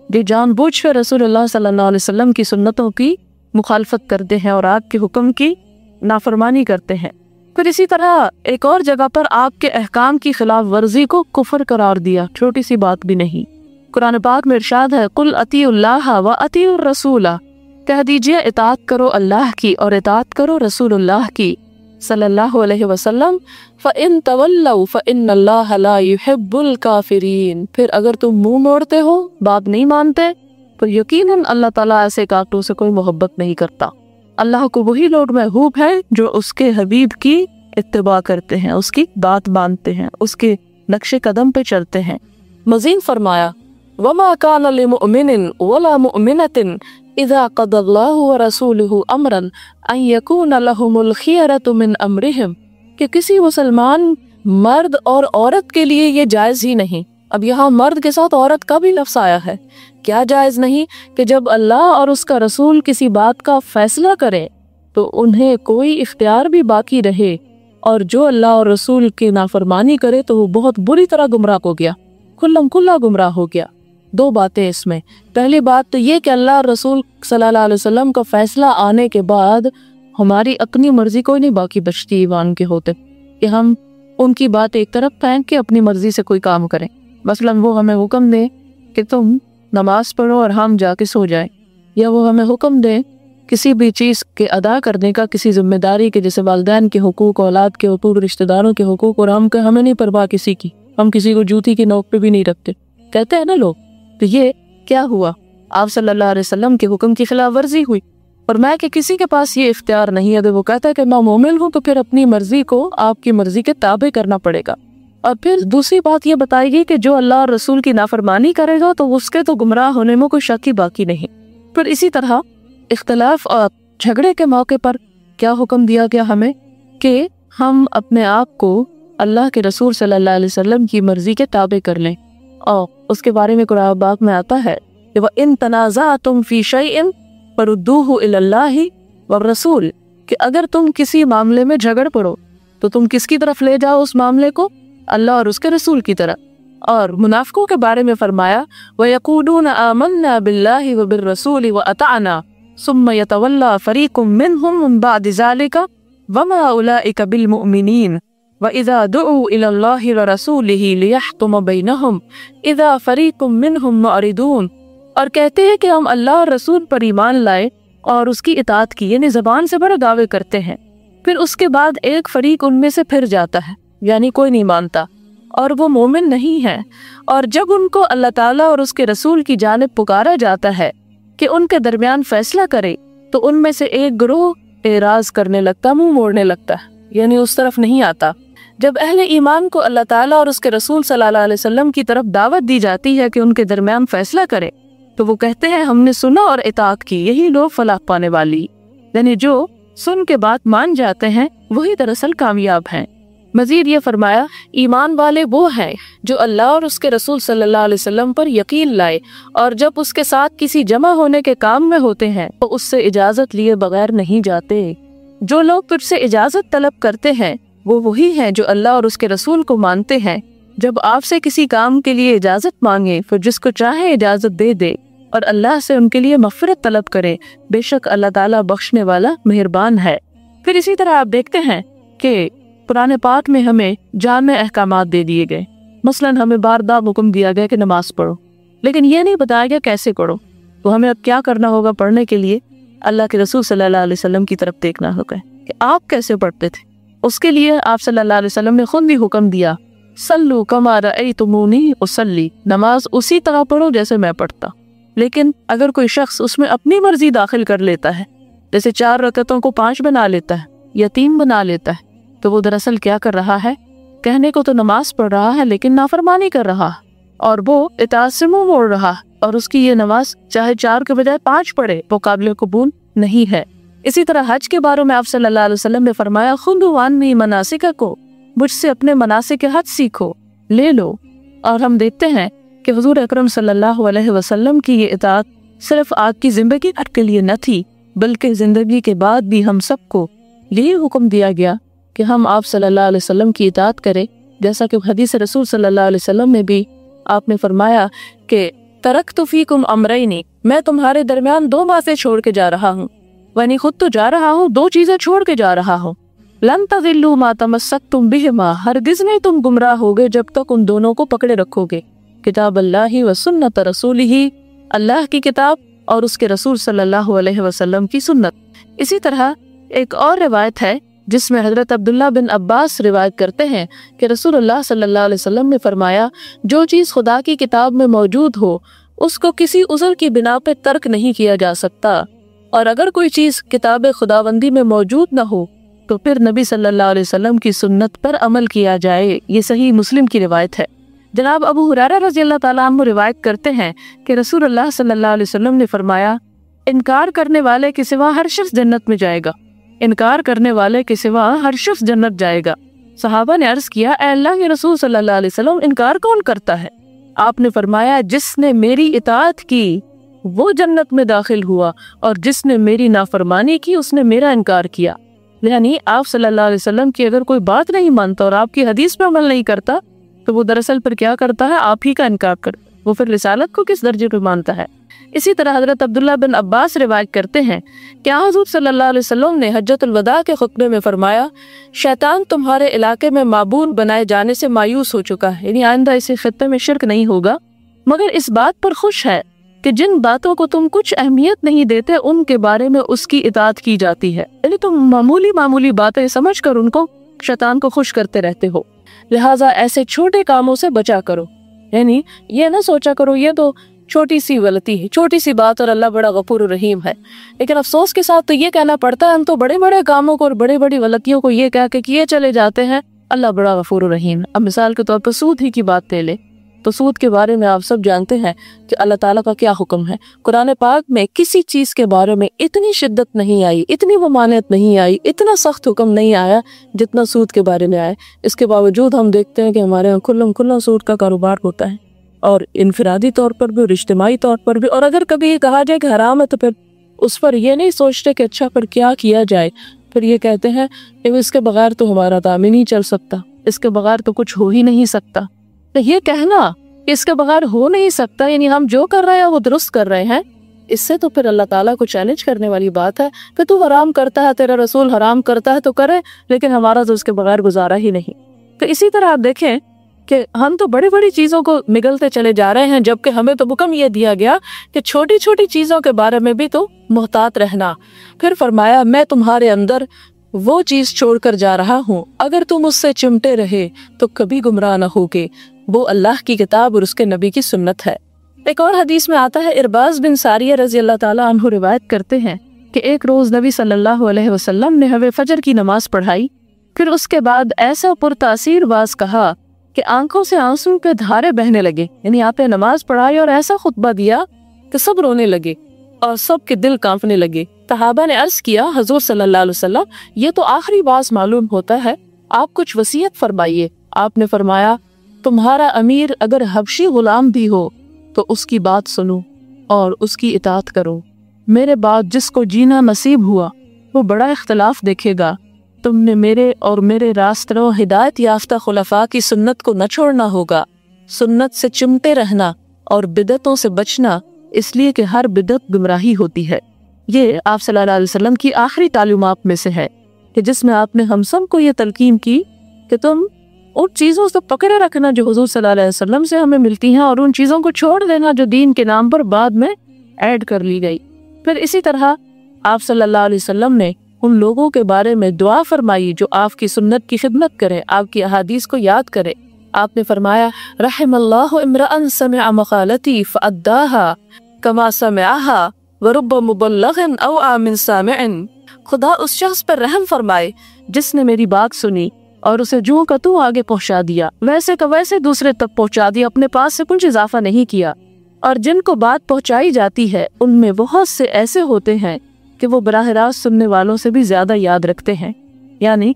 یہ جان بوجھ کر رسول اللہ صلی اللہ علیہ وسلم کی سنتوں کی مخالفت کرتے ہیں اور آپ کے حکم کی نافرمانی کرتے ہیں۔ پھر اسی طرح ایک اور جگہ پر آپ کے احکام کی خلاف ورزی کو کفر قرار دیا، چھوٹی سی بات بھی نہیں۔ قرآن پاک میں ارشاد ہے قُلْ أَطِيعُوا اللَّهَ وَأَطِيعُوا الرَّسُولَ، کہہ دیجئے اطاعت کرو اللہ کی اور اطاعت کرو رسول اللہ کی صلی اللہ علیہ وسلم۔ فَإِن تَوَلَّوْا فَإِنَّ اللَّهَ لَا يُحِبُّ الْكَافِرِينَ، پھر اگر تم منہ موڑتے ہو، بات نہیں مانتے، تو یقیناً اللہ تعالیٰ ایسے کافروں سے کوئی محبت نہیں کرتا۔ اللہ کو وہی لوگ محبوب ہیں جو اس کے حبیب کی اتباع کرتے ہیں، اس کی بات مانتے ہیں، اس کے نقش قدم پہ چلتے ہیں۔ مزید فرمایا وَمَا كَانَ لِمُؤْمِنٍ وَلَا مُؤْمِنَةٍ اذا قضى الله ورسوله امرا ان يكون لهم الخيرة من امرهم، کہ کسی مسلمان مرد اور عورت کے لیے یہ جائز ہی نہیں۔ اب یہاں مرد کے ساتھ عورت کا بھی لفظ آیا ہے۔ کیا جائز نہیں؟ کہ جب اللہ اور اس کا رسول کسی بات کا فیصلہ کرے تو انہیں کوئی اختیار بھی باقی رہے، اور جو اللہ اور رسول کی نافرمانی کرے تو وہ بہت بری طرح گمراہ ہو گیا، کھلم کھلا گمراہ ہو گیا۔ 2 باتیں اس میں۔ پہلی بات تو یہ کہ اللہ اور رسول صلی اللہ علیہ وسلم کا فیصلہ آنے کے بعد ہماری اپنی مرضی کوئی نہیں باقی بچتی ایمان کے ہوتے، کہ ہم ان کی بات ایک طرف پھینک کے اپنی مرضی سے کوئی کام کریں۔ مثلاً وہ ہمیں حکم دیں کہ تم نماز پڑھو اور ہم جا کے سو جائیں، یا وہ ہمیں حکم دیں کسی بھی چیز کے ادا کرنے کا، کسی ذمہ داری کے، جیسے والدین کے حقوق، اولاد کے حقوق، رشتہ داروں کے حقوق، اور ہمیں نہیں پرواہ کسی کی، ہم کسی کو جوتی کی نوک پہ بھی نہیں رکھتے، کہتے ہیں نا لوگ۔ تو یہ کیا ہوا؟ آپ صلی اللہ علیہ وسلم کے حکم کی خلاف ورزی ہوئی۔ اور میں کہ کسی کے پاس یہ اختیار نہیں ہے، اگر وہ کہتا ہے کہ میں مومن ہوں تو پھر اپنی مرضی کو آپ کی مرضی کے تابع کرنا پڑے گا۔ اور پھر دوسری بات یہ بتائی گئی کہ جو اللہ اور رسول کی نافرمانی کرے گا تو اس کے تو گمراہ ہونے میں کوئی شک ہی باقی نہیں۔ پھر اسی طرح اختلاف اور جھگڑے کے موقع پر کیا حکم دیا گیا ہمیں کہ ہم اپنے آپ کو اللہ کے رسول صلی اللہ علیہ وسلم کی مرضی کے تابع کر لیں، اور اس کے بارے میں قرآن پاک میں آتا ہے کہ وَإِن تَنَازَعْتُمْ فِي شَيْءٍ فَرُدُّوهُ إِلَى اللَّهِ وَالرَّسُولِ، کہ اگر تم کسی معاملے میں جھگڑ پڑو تو تم کس کی طرف لے جاؤ اس معاملے کو؟ اللہ اور اس کے رسول کی طرف۔ اور منافقوں کے بارے میں فرمایا وَيَقُولُونَ آمَنَّا بِاللَّهِ وَبِالرَّسُولِ وَأَطَعْنَا ثُمَّ يَتَوَلَّى فَرِيقٌ مِّنْهُم مِّن بَعْدِ ذَلِكَ وَمَا أُولَٰئِكَ بِالْمُؤْمِنِينَ وَإِذَا دُعُوا إِلَى اللَّهِ وَرَسُولِهِ لِيَحْكُمَ بَيْنَهُمْ إِذَا فَرِيقٌ مِّنْهُم مُعْرِضُونَ، اور کہتے ہیں کہ ہم اللہ اور رسول پر ایمان لائے اور اس کی اطاعت کی، یعنی زبان سے بڑے دعوے کرتے ہیں، پھر اس کے بعد ایک فریق ان میں سے پھر جاتا ہے، یعنی کوئی نہیں مانتا اور وہ مومن نہیں ہے۔ اور جب ان کو اللہ تعالیٰ اور اس کے رسول کی جانب پکارا جاتا ہے کہ ان کے درمیان فیصلہ کرے تو ان میں سے ایک گروہ اعراض کرنے لگتا، منہ موڑنے لگتا ہے، یعنی اس طرف نہیں آتا۔ جب اہل ایمان کو اللہ تعالیٰ اور اس کے رسول صلی اللہ علیہ وسلم کی طرف دعوت دی جاتی ہے کہ ان کے درمیان فیصلہ کرے تو وہ کہتے ہیں ہم نے سنا اور اطاعت کی، یہی لوگ فلاح پانے والی، یعنی جو سن کے بات مان جاتے ہیں وہی دراصل کامیاب ہیں۔ مزید یہ فرمایا ایمان والے وہ ہیں جو اللہ اور اس کے رسول صلی اللہ علیہ وسلم پر یقین لائے اور جب اس کے ساتھ کسی جمع ہونے کے کام میں ہوتے ہیں تو اس سے اجازت لیے بغیر نہیں جاتے۔ جو لوگ تجھ سے اجازت طلب کرتے ہیں وہ وہی ہیں جو اللہ اور اس کے رسول کو مانتے ہیں۔ جب آپ سے کسی کام کے لیے اجازت مانگے پھر جس کو چاہے اجازت دے دے اور اللہ سے ان کے لیے مغفرت طلب کرے، بے شک اللہ تعالیٰ بخشنے والا مہربان ہے۔ پھر اسی طرح آپ دیکھتے ہیں کہ قرآن پاک میں ہمیں جامع احکامات دے دیے گئے، مثلاً ہمیں بار بار حکم دیا گیا کہ نماز پڑھو، لیکن یہ نہیں بتایا گیا کیسے پڑھو۔ تو ہمیں اب کیا کرنا ہوگا پڑھنے کے لیے؟ اللہ کے رسول صلی اللہ علیہ وسلم کی طرف دیکھنا ہوگا کہ آپ کیسے پڑھتے تھے۔ اس کے لیے آپ صلی اللہ علیہ وسلم نے خود بھی حکم دیا صلو کما رأیتمونی اصلی، نماز اسی طرح پڑھو جیسے میں پڑھتا۔ لیکن اگر کوئی شخص اس میں اپنی مرضی داخل کر لیتا ہے، جیسے 4 رکعتوں کو 5 بنا لیتا ہے یا 3 بنا لیتا ہے، تو وہ دراصل کیا کر رہا ہے؟ کہنے کو تو نماز پڑھ رہا ہے لیکن نافرمانی کر رہا اور وہ اطاعت سے منہ موڑ رہا، اور اس کی یہ نماز چاہے 4 کے بجائے 5 پڑھے وہ قابل قبول نہیں ہے۔ اسی طرح حج کے بارے میں آپ صلی اللہ علیہ وسلم نے فرمایا خُذُوا عَنِّی مَنَاسِکَکُم، مجھ سے اپنے مناسک کے حج سیکھو، لے لو۔ اور ہم دیکھتے ہیں کہ حضور اکرم صلی اللہ علیہ وسلم کی یہ اطاعت صرف آپ کی زندگی بھر کے لیے نہ تھی، بلکہ زندگی کے بعد بھی ہم سب کو یہی حکم دیا گیا کہ ہم آپ صلی اللہ علیہ وسلم کی اطاعت کریں، جیسا کہ حدیث رسول صلی اللہ علیہ وسلم میں بھی آپ نے فرمایا کہ ترکت فیکم امرین، میں تمہارے درمیان 2 باتیں چھوڑ کے جا رہا ہوں، یعنی خود تو جا رہا ہوں، 2 چیزیں چھوڑ کے جا رہا ہوں۔ لن تضلوا ما تمسکتم بہما، ہرگز نہیں تم گمراہ ہوگے جب تک ان دونوں کو پکڑے رکھو گے، کتاب اللہ و سنت رسولہ، اللہ کی کتاب اور اس کے رسول صلی اللہ علیہ وسلم کی سنت۔ اسی طرح ایک اور روایت ہے جس میں حضرت عبداللہ بن عباس روایت کرتے ہیں کہ رسول اللہ صلی اللہ علیہ وسلم نے فرمایا جو چیز خدا کی کتاب میں موجود ہو اس کو کسی عذر کی بنا پہ ترک نہیں کیا جا سکتا، اور اگر کوئی چیز کتاب خداوندی میں موجود نہ ہو تو پھر نبی صلی اللہ علیہ وسلم کی سنت پر عمل کیا جائے۔ یہ صحیح مسلم کی روایت ہے۔ جناب ابو ہریرہ رضی اللہ تعالیٰ عنہ روایت کرتے ہیں کہ رسول اللہ صلی اللہ علیہ وسلم نے فرمایا انکار کرنے والے کے سوا ہر شخص جنت میں جائے گا، انکار کرنے والے کے سوا ہر شخص جنت جائے گا۔ صحابہ نے عرض کیا اے اللہ کے رسول صلی اللہ علیہ وسلم انکار کون کرتا ہے؟ آپ نے فرمایا جس نے میری اطاعت کی وہ جنت میں داخل ہوا، اور جس نے میری نافرمانی کی اس نے میرا انکار کیا۔ یعنی آپ صلی اللہ علیہ وسلم کی اگر کوئی بات نہیں مانتا اور آپ کی حدیث پہ عمل نہیں کرتا تو وہ دراصل پھر کیا کرتا ہے؟ آپ ہی کا انکار کرتا، وہ پھر رسالت کو کس درجے پہ مانتا ہے؟ اسی طرح حضرت عبداللہ بن عباس روایت کرتے ہیں کہ حضور صلی اللہ علیہ وسلم نے حجۃ الوداع کے خطبے میں فرمایا شیطان تمہارے علاقے میں معبود بنائے جانے سے مایوس ہو چکا ہے، یعنی آئندہ اسی خطے میں شرک نہیں ہوگا، مگر اس بات پر خوش ہے کہ جن باتوں کو تم کچھ اہمیت نہیں دیتے ان کے بارے میں اس کی اطاعت کی جاتی ہے۔ یعنی تم معمولی باتیں سمجھ کر ان کو شیطان کو خوش کرتے رہتے ہو، لہٰذا ایسے چھوٹے کاموں سے بچا کرو۔ یعنی یہ نہ سوچا کرو یہ تو چھوٹی سی غلطی ہے، چھوٹی سی بات اور اللہ بڑا غفور الرحیم ہے، لیکن افسوس کے ساتھ تو یہ کہنا پڑتا ہے ہم تو بڑے بڑے کاموں کو اور بڑی بڑی غلطیوں کو یہ کہہ کے کیے چلے جاتے ہیں اللہ بڑا غفور الرحیم۔ اب مثال کے طور پر سود ہی کی بات لے لے تو سود کے بارے میں آپ سب جانتے ہیں کہ اللہ تعالیٰ کا کیا حکم ہے۔ قرآن پاک میں کسی چیز کے بارے میں اتنی شدت نہیں آئی، اتنی ممانعت نہیں آئی، اتنا سخت حکم نہیں آیا جتنا سود کے بارے میں آیا۔ اس کے باوجود ہم دیکھتے ہیں کہ ہمارے یہاں کھلا سود کا کاروبار ہوتا ہے، اور انفرادی طور پر بھی اور اجتماعی طور پر بھی۔ اور اگر کبھی یہ کہا جائے کہ حرام ہے تو پھر اس پر یہ نہیں سوچتے کہ اچھا پھر کیا کیا جائے، پھر یہ کہتے ہیں کہ اس کے بغیر تو ہمارا کام ہی نہیں چل سکتا، اس کے بغیر تو کچھ ہو ہی نہیں سکتا۔ تو یہ کہنا کہ اس کے بغیر ہو نہیں سکتا، یعنی ہم جو کر رہے ہیں وہ درست کر رہے ہیں، اس سے تو پھر اللہ تعالیٰ کو چیلنج کرنے والی بات ہے کہ تو حرام کرتا ہے، تیرا رسول حرام کرتا ہے تو کرے، لیکن ہمارا تو اس کے بغیر گزارا ہی نہیں۔ تو اسی طرح آپ دیکھیں کہ ہم تو بڑی بڑی چیزوں کو نگلتے چلے جا رہے ہیں، جبکہ ہمیں تو حکم یہ دیا گیا کہ چھوٹی چھوٹی چیزوں کے بارے میں بھی تو محتاط رہنا۔ پھر فرمایا میں تمہارے اندر وہ چیز چھوڑ کر جا رہا ہوں، اگر تم اس سے چمٹے رہے تو کبھی گمراہ نہ ہوگے، وہ اللہ کی کتاب اور اس کے نبی کی سنت ہے۔ ایک اور حدیث میں آتا ہے، ارباز بن ساریہ رضی اللہ تعالیٰ عنہ روایت کرتے ہیں کہ ایک روز نبی صلی اللہ علیہ وسلم نے ہمیں فجر کی نماز پڑھائی، پھر اس کے بعد ایسا پرتاثیر باز کہا کہ آنکھوں سے آنسو کے دھارے بہنے لگے، یعنی آپ نے نماز پڑھائی اور ایسا خطبہ دیا کہ سب رونے لگے اور سب کے دل کانپنے لگے۔ صحابہ نے عرض کیا حضور صلی اللہ علیہ وسلم یہ تو آخری باز معلوم ہوتا ہے، آپ کچھ وصیت فرمائیے۔ آپ نے فرمایا تمہارا امیر اگر حبشی غلام بھی ہو تو اس کی بات سنو اور اس کی اطاعت کرو، میرے بعد جس کو جینا نصیب ہوا وہ بڑا اختلاف دیکھے گا، تم نے میرے اور میرے راسترو ہدایت یافتہ خلفاء کی سنت کو نہ چھوڑنا ہوگا، سنت سے چمٹے رہنا اور بدعتوں سے بچنا، اس لیے کہ ہر بدعت گمراہی ہوتی ہے۔ یہ آپ صلی اللہ علیہ وسلم کی آخری تعلیمات میں سے ہے کہ جس میں آپ نے ہم سب کو یہ تلقین کی کہ تم ان چیزوں سے پکڑے رکھنا جو حضور صلی اللہ علیہ وسلم سے ہمیں ملتی ہیں، اور ان چیزوں کو چھوڑ دینا جو دین کے نام پر بعد میں ایڈ کر لی گئی۔ پھر اسی طرح آپ صلی اللہ علیہ وسلم نے ان لوگوں کے بارے میں دعا فرمائی جو آپ کی سنت کی خدمت کرے، آپ کی احادیث کو یاد کرے۔ آپ نے فرمایا رحم اللہ امرأ سمع مقالتی فأداها کما سمعها ورب مبلغ اوعى من سامع، خدا اس شخص پر رحم فرمائے جس نے میری بات سنی اور اسے جو کا تو آگے پہنچا دیا، ویسے کا ویسے دوسرے تک پہنچا دیا، اپنے پاس سے کچھ اضافہ نہیں کیا۔ اور جن کو بات پہنچائی جاتی ہے ان میں بہت سے ایسے ہوتے ہیں کہ وہ براہ راست سننے والوں سے بھی زیادہ یاد رکھتے ہیں، یعنی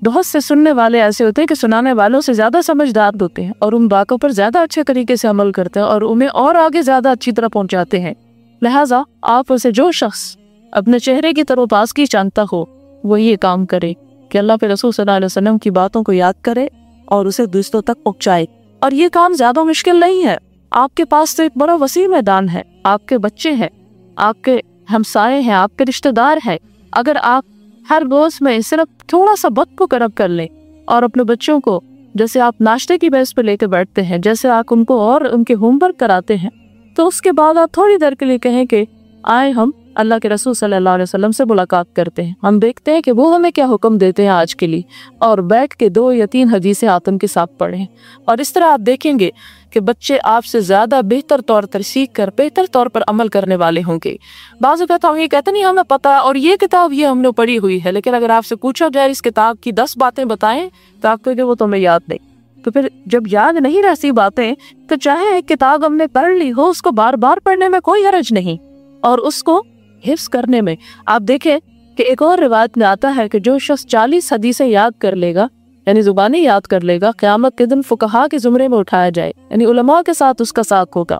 بہت سے سننے والے ایسے ہوتے ہیں کہ سنانے والوں سے زیادہ سمجھدار ہوتے ہیں اور ان باتوں پر زیادہ اچھے طریقے سے عمل کرتے ہیں اور انہیں اور آگے زیادہ اچھی طرح پہنچاتے ہیں۔ لہٰذا آپ اسے جو شخص اپنے چہرے کی طرف پاس کی چاہتا ہو وہ یہ کام کرے کہ اللہ کے رسول صلی اللہ علیہ وسلم کی باتوں کو یاد کرے اور اسے دوسروں تک پہنچائے۔ اور یہ کام زیادہ مشکل نہیں ہے، آپ کے پاس تو ایک بڑا وسیع میدان ہے، آپ کے بچے ہیں، آپ کے ہمسائے ہیں، آپ کے رشتہ دار ہیں۔ اگر آپ ہر روز میں صرف تھوڑا سا وقت کو کرب کر لیں اور اپنے بچوں کو جیسے آپ ناشتے کی بیس پہ لے کے بیٹھتے ہیں، جیسے آپ ان کو اور ان کے ہوم ورک کراتے ہیں، تو اس کے بعد آپ تھوڑی دیر کے لیے کہیں کہ آئے ہم اللہ کے رسول صلی اللہ علیہ وسلم سے ملاقات کرتے ہیں، ہم دیکھتے ہیں کہ وہ ہمیں کیا حکم دیتے ہیں آج کے لیے، اور بیٹھ کے 2 یا 3 حدیثیں آتم کے ساتھ پڑھیں۔ اور اس طرح آپ دیکھیں گے کہ بچے آپ سے زیادہ بہتر طور پر سیکھ کر بہتر طور پر عمل کرنے والے ہوں گے۔ بعض اوقات ہم یہ کہتے نہیں ہمیں پتہ اور یہ کتاب یہ ہم نے پڑھی ہوئی ہے، لیکن اگر آپ سے پوچھا جائے اس کتاب کی 10 باتیں بتائیں تو آپ کہیں گے وہ تو ہمیں یاد نہیں۔ تو پھر جب یاد نہیں رہتی باتیں تو چاہے ایک کتاب ہم نے پڑھ لی ہو، اس کو بار بار پڑھنے میں کوئی حرج نہیں، اور اس کو حفظ کرنے میں آپ دیکھیں کہ ایک اور روایت میں آتا ہے کہ جو شخص 40 حدیثیں یاد کر لے گا، یعنی زبانی یاد کر لے گا، قیامت کے دن فقہا کے زمرے میں اٹھایا جائے، یعنی علماء کے ساتھ اس کا ساتھ ہوگا۔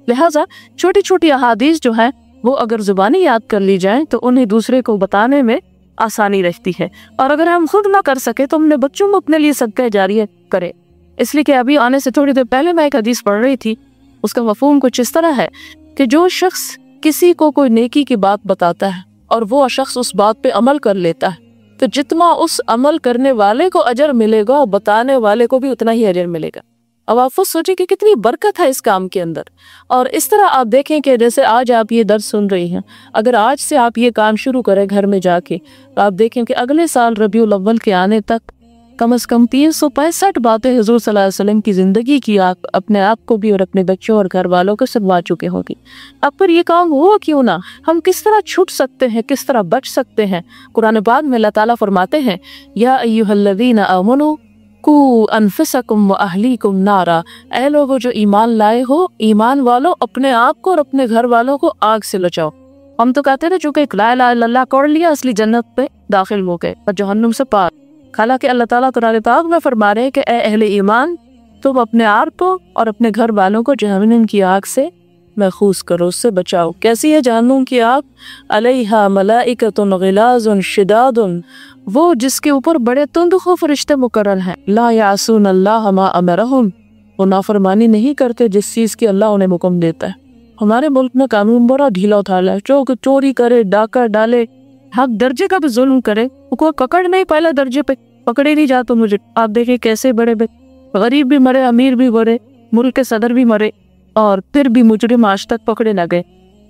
لہٰذا چھوٹی چھوٹی احادیث جو ہیں وہ اگر زبانی یاد کر لی جائیں تو انہیں دوسرے کو بتانے میں آسانی رہتی ہے، اور اگر ہم خود نہ کر سکے تو ہم نے بچوں کو اپنے لیے صدقہ جاریہ کرے۔ اس لیے کہ ابھی آنے سے تھوڑی دیر پہلے میں ایک حدیث پڑھ رہی تھی، اس کا مفہوم کچھ اس طرح ہے کہ جو شخص کسی کو کوئی نیکی کی بات بتاتا ہے اور وہ شخص اس بات پہ عمل کر لیتا ہے تو جتنا اس عمل کرنے والے کو اجر ملے گا اور بتانے والے کو بھی اتنا ہی اجر ملے گا۔ اب آپ سوچیں کہ کتنی برکت ہے اس کام کے اندر۔ اور اس طرح آپ دیکھیں کہ جیسے آج آپ یہ درس سن رہی ہیں، اگر آج سے آپ یہ کام شروع کریں گھر میں جا کے، تو آپ دیکھیں کہ اگلے سال ربیع الاول کے آنے تک کم از کم 365 باتیں حضور صلی اللہ علیہ وسلم کی زندگی کی آپ اپنے آپ کو بھی اور اپنے بچوں اور گھر والوں کو سنوا چکے ہوں گی۔ اب پر یہ کام ہوا کیوں نہ، ہم کس طرح چھٹ سکتے ہیں، کس طرح بچ سکتے ہیں۔ قرآن پاک میں اللہ تعالیٰ فرماتے ہیں یا ایھا الذین آمنوا قُوا أَنفُسَكُمْ وَأَهْلِيكُمْ نَارًا، اے لوگو جو ایمان لائے ہو، ایمان والو اپنے آپ کو اور اپنے گھر والوں کو آگ سے بچاؤ۔ ہم تو کہتے ہیں چونکہ لا الہ الا اللہ پڑھ لیا اصلی جنت پہ داخل ہو گئے اور جہنم سے پار۔ حالانکہ اللہ تعالیٰ قرآن پاک میں فرما رہے ہیں کہ اے اہل ایمان، تم اپنے آپ کو اور اپنے گھر والوں کو جہنم کی آگ سے محفوظ کرو، اس سے بچاؤ۔ کیسی ہے جہنم کی آگ؟ علیہا ملائکۃ غلاظ شداد، وہ جس کے اوپر بڑے تندخو فرشتے مقرر ہیں۔ لا یعصون اللہ ما امرہم، وہ نافرمانی نہیں کرتے جس چیز کی اللہ انہیں حکم دیتا ہے۔ ہمارے ملک میں قانون بڑا ڈھیلا اتھالا ہے، جو چوری کرے، ڈاکہ ڈالے، حق درجے کا بھی ظلم کرے، وہ کوئی پکڑ نہیں، پہلے درجے پہ پکڑے نہیں جاتے۔ مجھے آپ دیکھیں کیسے بڑے غریب بھی مرے، امیر بھی مرے، ملک کے صدر بھی مرے، اور پھر بھی مجرم آج تک پکڑے نہ گئے۔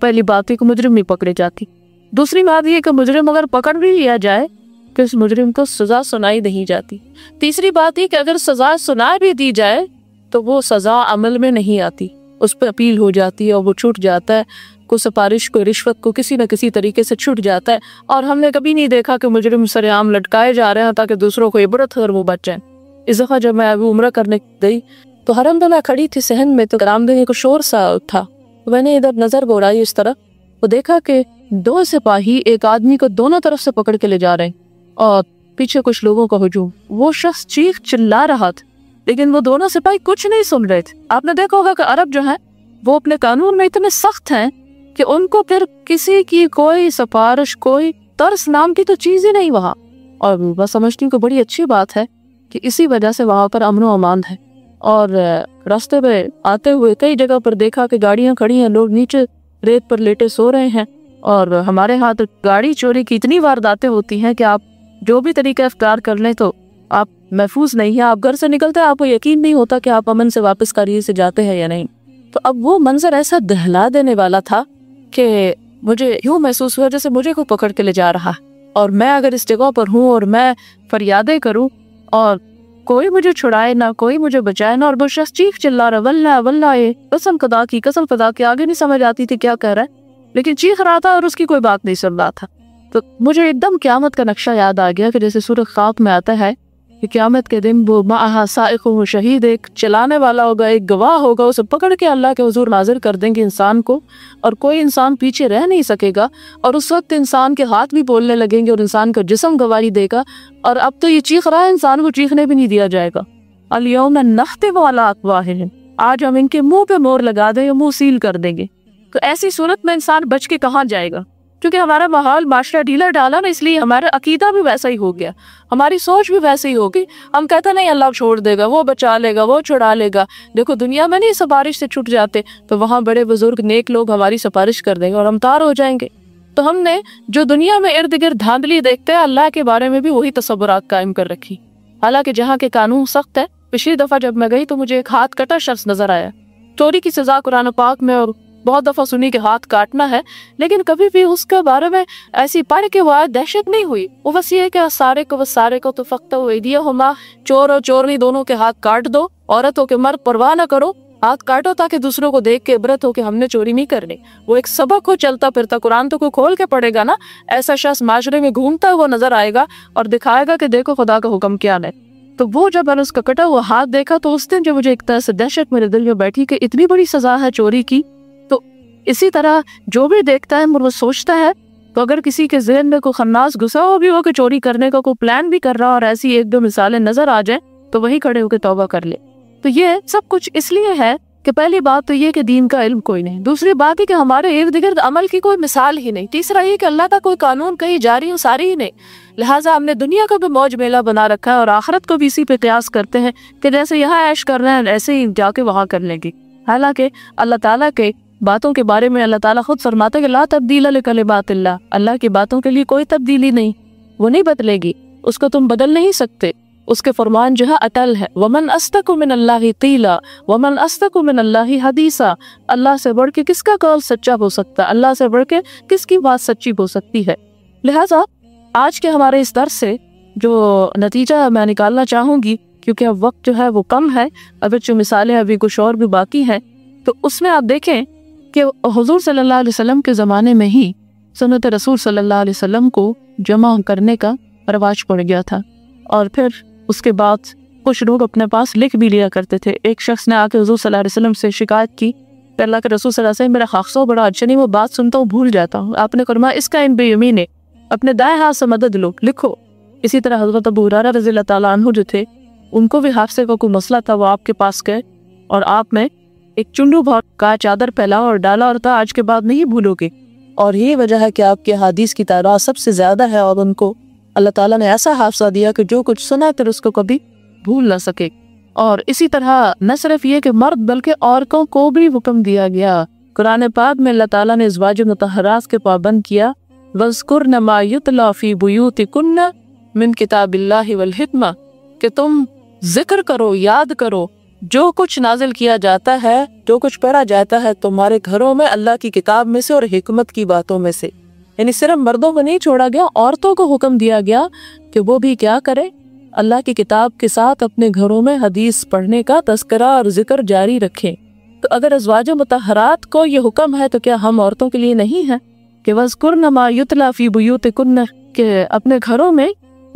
پہلی بات ہے کہ مجرم نہیں پکڑے جاتی، دوسری بات یہ کہ مجرم اگر پکڑ بھی لیا جائے کہ اس مجرم کو سزا سنائی نہیں جاتی، تیسری بات یہ کہ اگر سزا سنا بھی دی جائے تو وہ سزا عمل میں نہیں آتی، اس پہ اپیل ہو جاتی ہے اور وہ چھوٹ جاتا ہے، کوئی سفارش کوئی رشوت کو کسی نہ کسی طریقے سے چھوٹ جاتا ہے۔ اور ہم نے کبھی نہیں دیکھا کہ مجرم سر عام لٹکائے جا رہے ہیں تاکہ دوسروں کو عبرت ہو اور وہ بچ جائیں۔ اس دفعہ جب میں ابھی عمرہ کرنے گئی تو حرم میں کھڑی تھی صحن میں، تو کرامدین کو شور سا تھا، میں نے ادھر نظر دوڑائی اس طرف، وہ دیکھا کہ دو سپاہی ایک آدمی کو دونوں طرف سے پکڑ کے لے جا رہے ہیں اور پیچھے کچھ لوگوں کا ہجوم۔ وہ شخص چیخ چلا رہا تھا لیکن وہ دونوں سپاہی کچھ نہیں سن رہے تھے۔ آپ نے دیکھا ہوگا کہ عرب جو ہیں وہ اپنے قانون میں اتنے سخت ہیں کہ ان کو پھر کسی کی کوئی سفارش، کوئی ترس نام کی تو چیز ہی نہیں وہاں۔ اور میں سمجھتی ہوں کہ بڑی اچھی بات ہے کہ اسی وجہ سے وہاں پر امن و امان ہے۔ اور راستے پہ آتے ہوئے کئی جگہ پر دیکھا کہ گاڑیاں کھڑی ہیں، لوگ نیچے ریت پر لیٹے سو رہے ہیں، اور ہمارے ہاتھ گاڑی چوری کی اتنی وارداتیں ہوتی ہیں کہ آپ جو بھی طریقہ اختیار کر لیں تو آپ محفوظ نہیں ہیں۔ آپ گھر سے نکلتے ہیں، آپ کو یقین نہیں ہوتا کہ آپ امن سے واپس قریب سے جاتے ہیں یا نہیں۔ تو اب وہ منظر ایسا دہلا دینے والا تھا کہ مجھے یوں محسوس ہوا جیسے مجھے کوئی پکڑ کے لے جا رہا، اور میں اگر اس جگہ پر ہوں اور میں فریادیں کروں اور کوئی مجھے چھڑائے نہ، کوئی مجھے بچائے نہ، اور وہ شخص چیخ چلا رہا واللہ واللہ، قسم خدا کی آگے نہیں سمجھ آتی تھی کیا کہہ رہا ہے، لیکن چیخ رہا تھا اور اس کی کوئی بات نہیں سن رہا تھا۔ تو مجھے ایک دم قیامت کا نقشہ یاد آ گیا کہ جیسے سورۃ خواب میں آتا ہے کہ قیامت کے دن وہ معہا سائق و شہید، ایک چلانے والا ہوگا، ایک گواہ ہوگا، اسے پکڑ کے اللہ کے حضور حاضر کر دیں گے انسان کو، اور کوئی انسان پیچھے رہ نہیں سکے گا، اور اس وقت انسان کے ہاتھ بھی بولنے لگیں گے اور انسان کا جسم گواہی دے گا۔ اور اب تو یہ چیخ رہا ہے، انسان کو چیخنے بھی نہیں دیا جائے گا۔ الیوم نختم علی افواہہم، آج ہم ان کے منہ پہ مور لگا دیں، منہ سیل کر دیں گے۔ تو ایسی صورت میں انسان بچ کے کہاں جائے گا؟ کیونکہ ہمارا ماحول معاشرہ ڈھیلا ڈالا نا، اس لیے ہمارا عقیدہ بھی ویسا ہی ہو گیا، ہماری سوچ بھی ویسے ہی ہوگی۔ ہم کہتے نہیں اللہ چھوڑ دے گا، وہ بچا لے گا، وہ چھڑا لے گا۔ دیکھو دنیا میں نہیں سفارش سے چھٹ جاتے تو وہاں بڑے بزرگ نیک لوگ ہماری سفارش کر دیں گے اور ہم تار ہو جائیں گے۔ تو ہم نے جو دنیا میں ارد گرد دھاندلی دیکھتے ہیں، اللہ کے بارے میں بھی وہی تصورات قائم کر رکھی، حالانکہ جہاں کے قانون سخت ہے۔ پچھلی دفعہ جب میں گئی تو مجھے ایک ہاتھ کٹا شخص نظر آیا۔ چوری کی سزا قرآن پاک میں اور بہت دفعہ سنی کہ ہاتھ کاٹنا ہے، لیکن کبھی بھی اس کے بارے میں ایسی پڑھ کے وہ دہشت نہیں ہوئی۔ وہ بس یہ ہے کہ سارے کو تو فقط ایدیہما، چور اور چورنی دونوں کے ہاتھ کاٹ دو، عورت ہو کے مرد پرواہ نہ کرو، ہاتھ کاٹو تاکہ دوسروں کو دیکھ کے عبرت ہو کہ ہم نے چوری نہیں کرنی۔ وہ ایک سبق ہو چلتا پھرتا، قرآن تو کوئی کھول کے پڑھے گا نا، ایسا شخص معاشرے میں گھومتا ہوا نظر آئے گا اور دکھائے گا کہ دیکھو خدا کا حکم کیا ہے۔ تو وہ جب میں نے اس کا کٹا ہوا ہاتھ دیکھا تو اس دن جو مجھے ایک طرح سے دہشت میرے دل میں بیٹھی کہ اتنی بڑی سزا ہے چوری کی۔ تو اسی طرح جو بھی دیکھتا ہے وہ سوچتا ہے، تو اگر کسی کے ذہن میں کوئی خناس گھسا ہو بھی ہو کہ چوری کرنے کا کوئی پلان بھی کر رہا اور ایسی ایک دو مثالیں نظر آ جائیں تو وہی کھڑے ہو کے توبہ کر لے۔ تو یہ سب کچھ اس لیے ہے کہ پہلی بات تو یہ کہ دین کا علم کوئی نہیں، دوسری بات ہے کہ ہمارے ارد گرد عمل کی کوئی مثال ہی نہیں، تیسرا یہ کہ اللہ کا کوئی قانون کہیں جاری و ساری ہی نہیں، لہٰذا ہم نے دنیا کا بھی موج میلہ بنا رکھا ہے اور آخرت کو بھی اسی پہ قیاس کرتے ہیں کہ جیسے یہاں عیش کر رہے ہیں ایسے ہی جا کے وہاں کر لیں گے۔ حالانکہ اللہ تعالیٰ کے باتوں کے بارے میں اللہ تعالیٰ خود فرماتا ہے کہ لا تبدیل لکلمات اللہ، اللہ کی باتوں کے لیے کوئی تبدیلی نہیں، وہ نہیں بدلے گی، اس کو تم بدل نہیں سکتے، اس کے فرمان جو ہے اٹل ہے۔ ومن اصدق من اللہ قیلا ومن اصدق من اللہ حدیثا، اللہ سے بڑھ کے کس کا قول سچا ہو سکتا ہے، اللہ سے بڑھ کے کس کی بات سچی ہو سکتی ہے۔ لہٰذا آج کے ہمارے اس درس سے جو نتیجہ میں نکالنا چاہوں گی، کیونکہ اب وقت جو ہے وہ کم ہے، ابھی جو مثالیں ابھی کچھ اور بھی باقی ہیں، تو اس میں آپ دیکھیں کہ حضور صلی اللہ علیہ وسلم کے زمانے میں ہی سنت رسول صلی اللہ علیہ وسلم کو جمع کرنے کا رواج پڑ گیا تھا، اور پھر اس کے بعد کچھ لوگ اپنے پاس لکھ بھی لیا کرتے تھے۔ ایک شخص نے آ کے حضور صلی اللہ علیہ وسلم سے شکایت کی کہ اللہ کے رسول صلی اللہ علیہ وسلم، میرا خاصہ بڑا اچھا نہیں، وہ بات سنتا ہوں بھول جاتا ہوں۔ آپ نے فرمایا اس کا ان بیمین ہے، اپنے دائیں ہاتھ سے مدد لو، لکھو۔ اسی طرح حضرت ابو ہریرہ رضی اللہ تعالیٰ عنہ جو تھے، ان کو بھی حافظے کا کوئی مسئلہ تھا، وہ آپ کے پاس گئے اور آپ میں ایک چنڈو بھر کا چادر پھیلا اور ڈالا اور تھا آج کے بعد نہیں بھولو گے۔ اور یہی وجہ ہے کہ آپ کے حدیث کی تعداد سب سے زیادہ ہے، اور ان کو اللہ تعالیٰ نے ایسا حافظہ دیا کہ جو کچھ سنا پھر اس کو کبھی بھول نہ سکے۔ اور اسی طرح نہ صرف یہ کہ مرد بلکہ عورتوں کو بھی حکم دیا گیا۔ قرآن پاک میں اللہ تعالیٰ نے ازواج مطہرات کے پابند کیا، وَاذْكُرْنَ مَا يُتْلَى فِي بُيُوتِكُنَّ مِن کتاب اللہ والحکمہ، کہ تم ذکر کرو، یاد کرو جو کچھ نازل کیا جاتا ہے، جو کچھ پڑھا جاتا ہے تمہارے گھروں میں اللہ کی کتاب میں سے اور حکمت کی باتوں میں سے۔ یعنی صرف مردوں کو نہیں چھوڑا گیا، عورتوں کو حکم دیا گیا کہ وہ بھی کیا کرے، اللہ کی کتاب کے ساتھ اپنے گھروں میں حدیث پڑھنے کا تذکرہ اور ذکر جاری رکھیں۔ تو اگر ازواج مطہرات کو یہ حکم ہے تو کیا ہم عورتوں کے لیے نہیں ہے کہ وَاذْكُرْنَ مَا يُتْلَى فِي بُيُوتِكُنَّ، کہ اپنے گھروں میں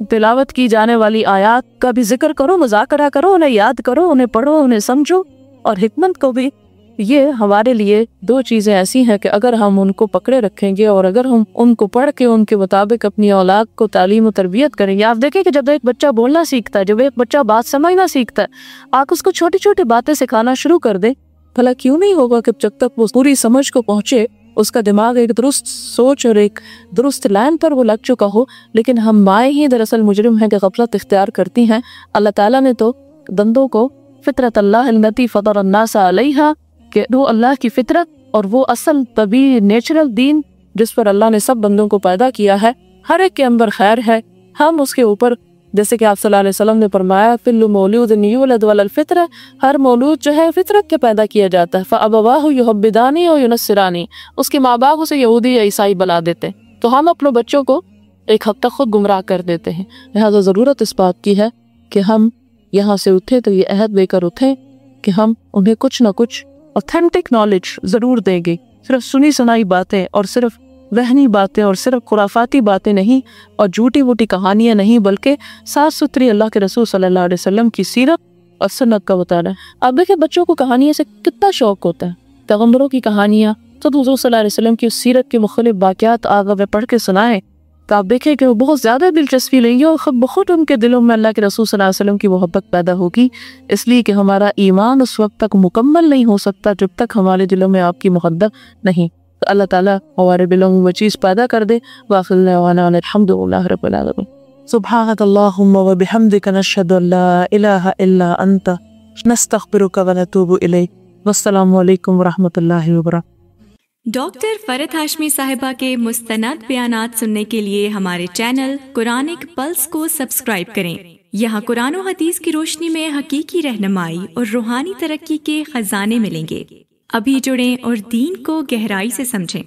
تلاوت کی جانے والی آیات کا بھی ذکر کرو، مذاکرہ کرو، انہیں یاد کرو، انہیں پڑھو، انہیں سمجھو، اور حکمت کو بھی۔ یہ ہمارے لیے دو چیزیں ایسی ہیں کہ اگر ہم ان کو پکڑے رکھیں گے اور اگر ہم ان کو پڑھ کے ان کے مطابق اپنی اولاد کو تعلیم و تربیت کریں گے۔ آپ دیکھیں کہ جب ایک بچہ بولنا سیکھتا ہے، جب ایک بچہ بات سمجھنا سیکھتا ہے، آپ اس کو چھوٹی چھوٹی باتیں سکھانا شروع کر دیں، بھلا کیوں نہیں ہوگا کہ جب تک وہ پوری سمجھ کو پہنچے، اس کا دماغ ایک درست سوچ اور ایک درست لائن پر وہ لگ چکا ہو۔ لیکن ہم مائیں ہی دراصل مجرم ہیں کہ غفلت اختیار کرتی ہیں۔ اللہ تعالیٰ نے تو بندوں کو فطرت اللہ التی فطر الناس علیہا، کہ وہ اللہ کی فطرت اور وہ اصل طبیعی نیچرل دین جس پر اللہ نے سب بندوں کو پیدا کیا ہے، ہر ایک کے اندر خیر ہے۔ ہم اس کے اوپر، جیسے کہ آپ صلی اللہ علیہ وسلم نے فرمایا، کل مولود یولد علی الفطرہ، ہر مولود جو ہے فطرت کے پیدا کیا جاتا ہے، فابواہ یحودانی و ینصرانی، اس کے ماں باپ اسے یہودی یا عیسائی بنا دیتے ہیں۔ تو ہم اپنے بچوں کو ایک حد تک خود گمراہ کر دیتے ہیں۔ لہذا ضرورت اس بات کی ہے کہ ہم یہاں سے اٹھیں تو یہ عہد لے کر اٹھیں کہ ہم انہیں کچھ نہ کچھ اوتھینٹک نالج ضرور دیں گے، صرف سنی سنائی باتیں اور صرف وہمی باتیں اور صرف خرافاتی باتیں نہیں اور جھوٹی ووٹی کہانیاں نہیں، بلکہ صاف ستھری اللہ کے رسول صلی اللہ علیہ وسلم کی سیرت اور سنت کا مطالعہ۔ آپ دیکھیں بچوں کو کہانیاں سے کتنا شوق ہوتا ہے، پیغمبروں کی کہانیاں، تو حضور صلی اللہ علیہ وسلم کی سیرت کے مختلف واقعات آگے پڑھ کے سنائیں تو آپ دیکھیں کہ وہ بہت زیادہ دلچسپی لیں گے اور بخود ان کے دلوں میں اللہ کے رسول صلی اللہ علیہ وسلم کی محبت پیدا ہوگی، اس لیے کہ ہمارا ایمان اس وقت تک مکمل نہیں ہو سکتا جب تک ہمارے دلوں میں آپ کی محبت نہیں۔ تو اللہ تعالیٰ ہمارے دلوں میں وہ چیز پیدا کر دے۔ وآخر دعوانا الحمدللہ رب العالمین۔ سبحانک اللہم وبحمدک، نشہد ان لا الہ الا انت، نستغفرک ونتوب الیک۔ والسلام علیکم ورحمۃ اللہ وبرکاتہ۔ ڈاکٹر فرحت ہاشمی صاحبہ کے مستند بیانات سننے کے لیے ہمارے چینل قرآنک پلس کو سبسکرائب کریں۔ یہاں قرآن و حدیث کی روشنی میں حقیقی رہنمائی اور روحانی ترقی کے خزانے ملیں گے۔ ابھی جڑیں اور دین کو گہرائی سے سمجھیں۔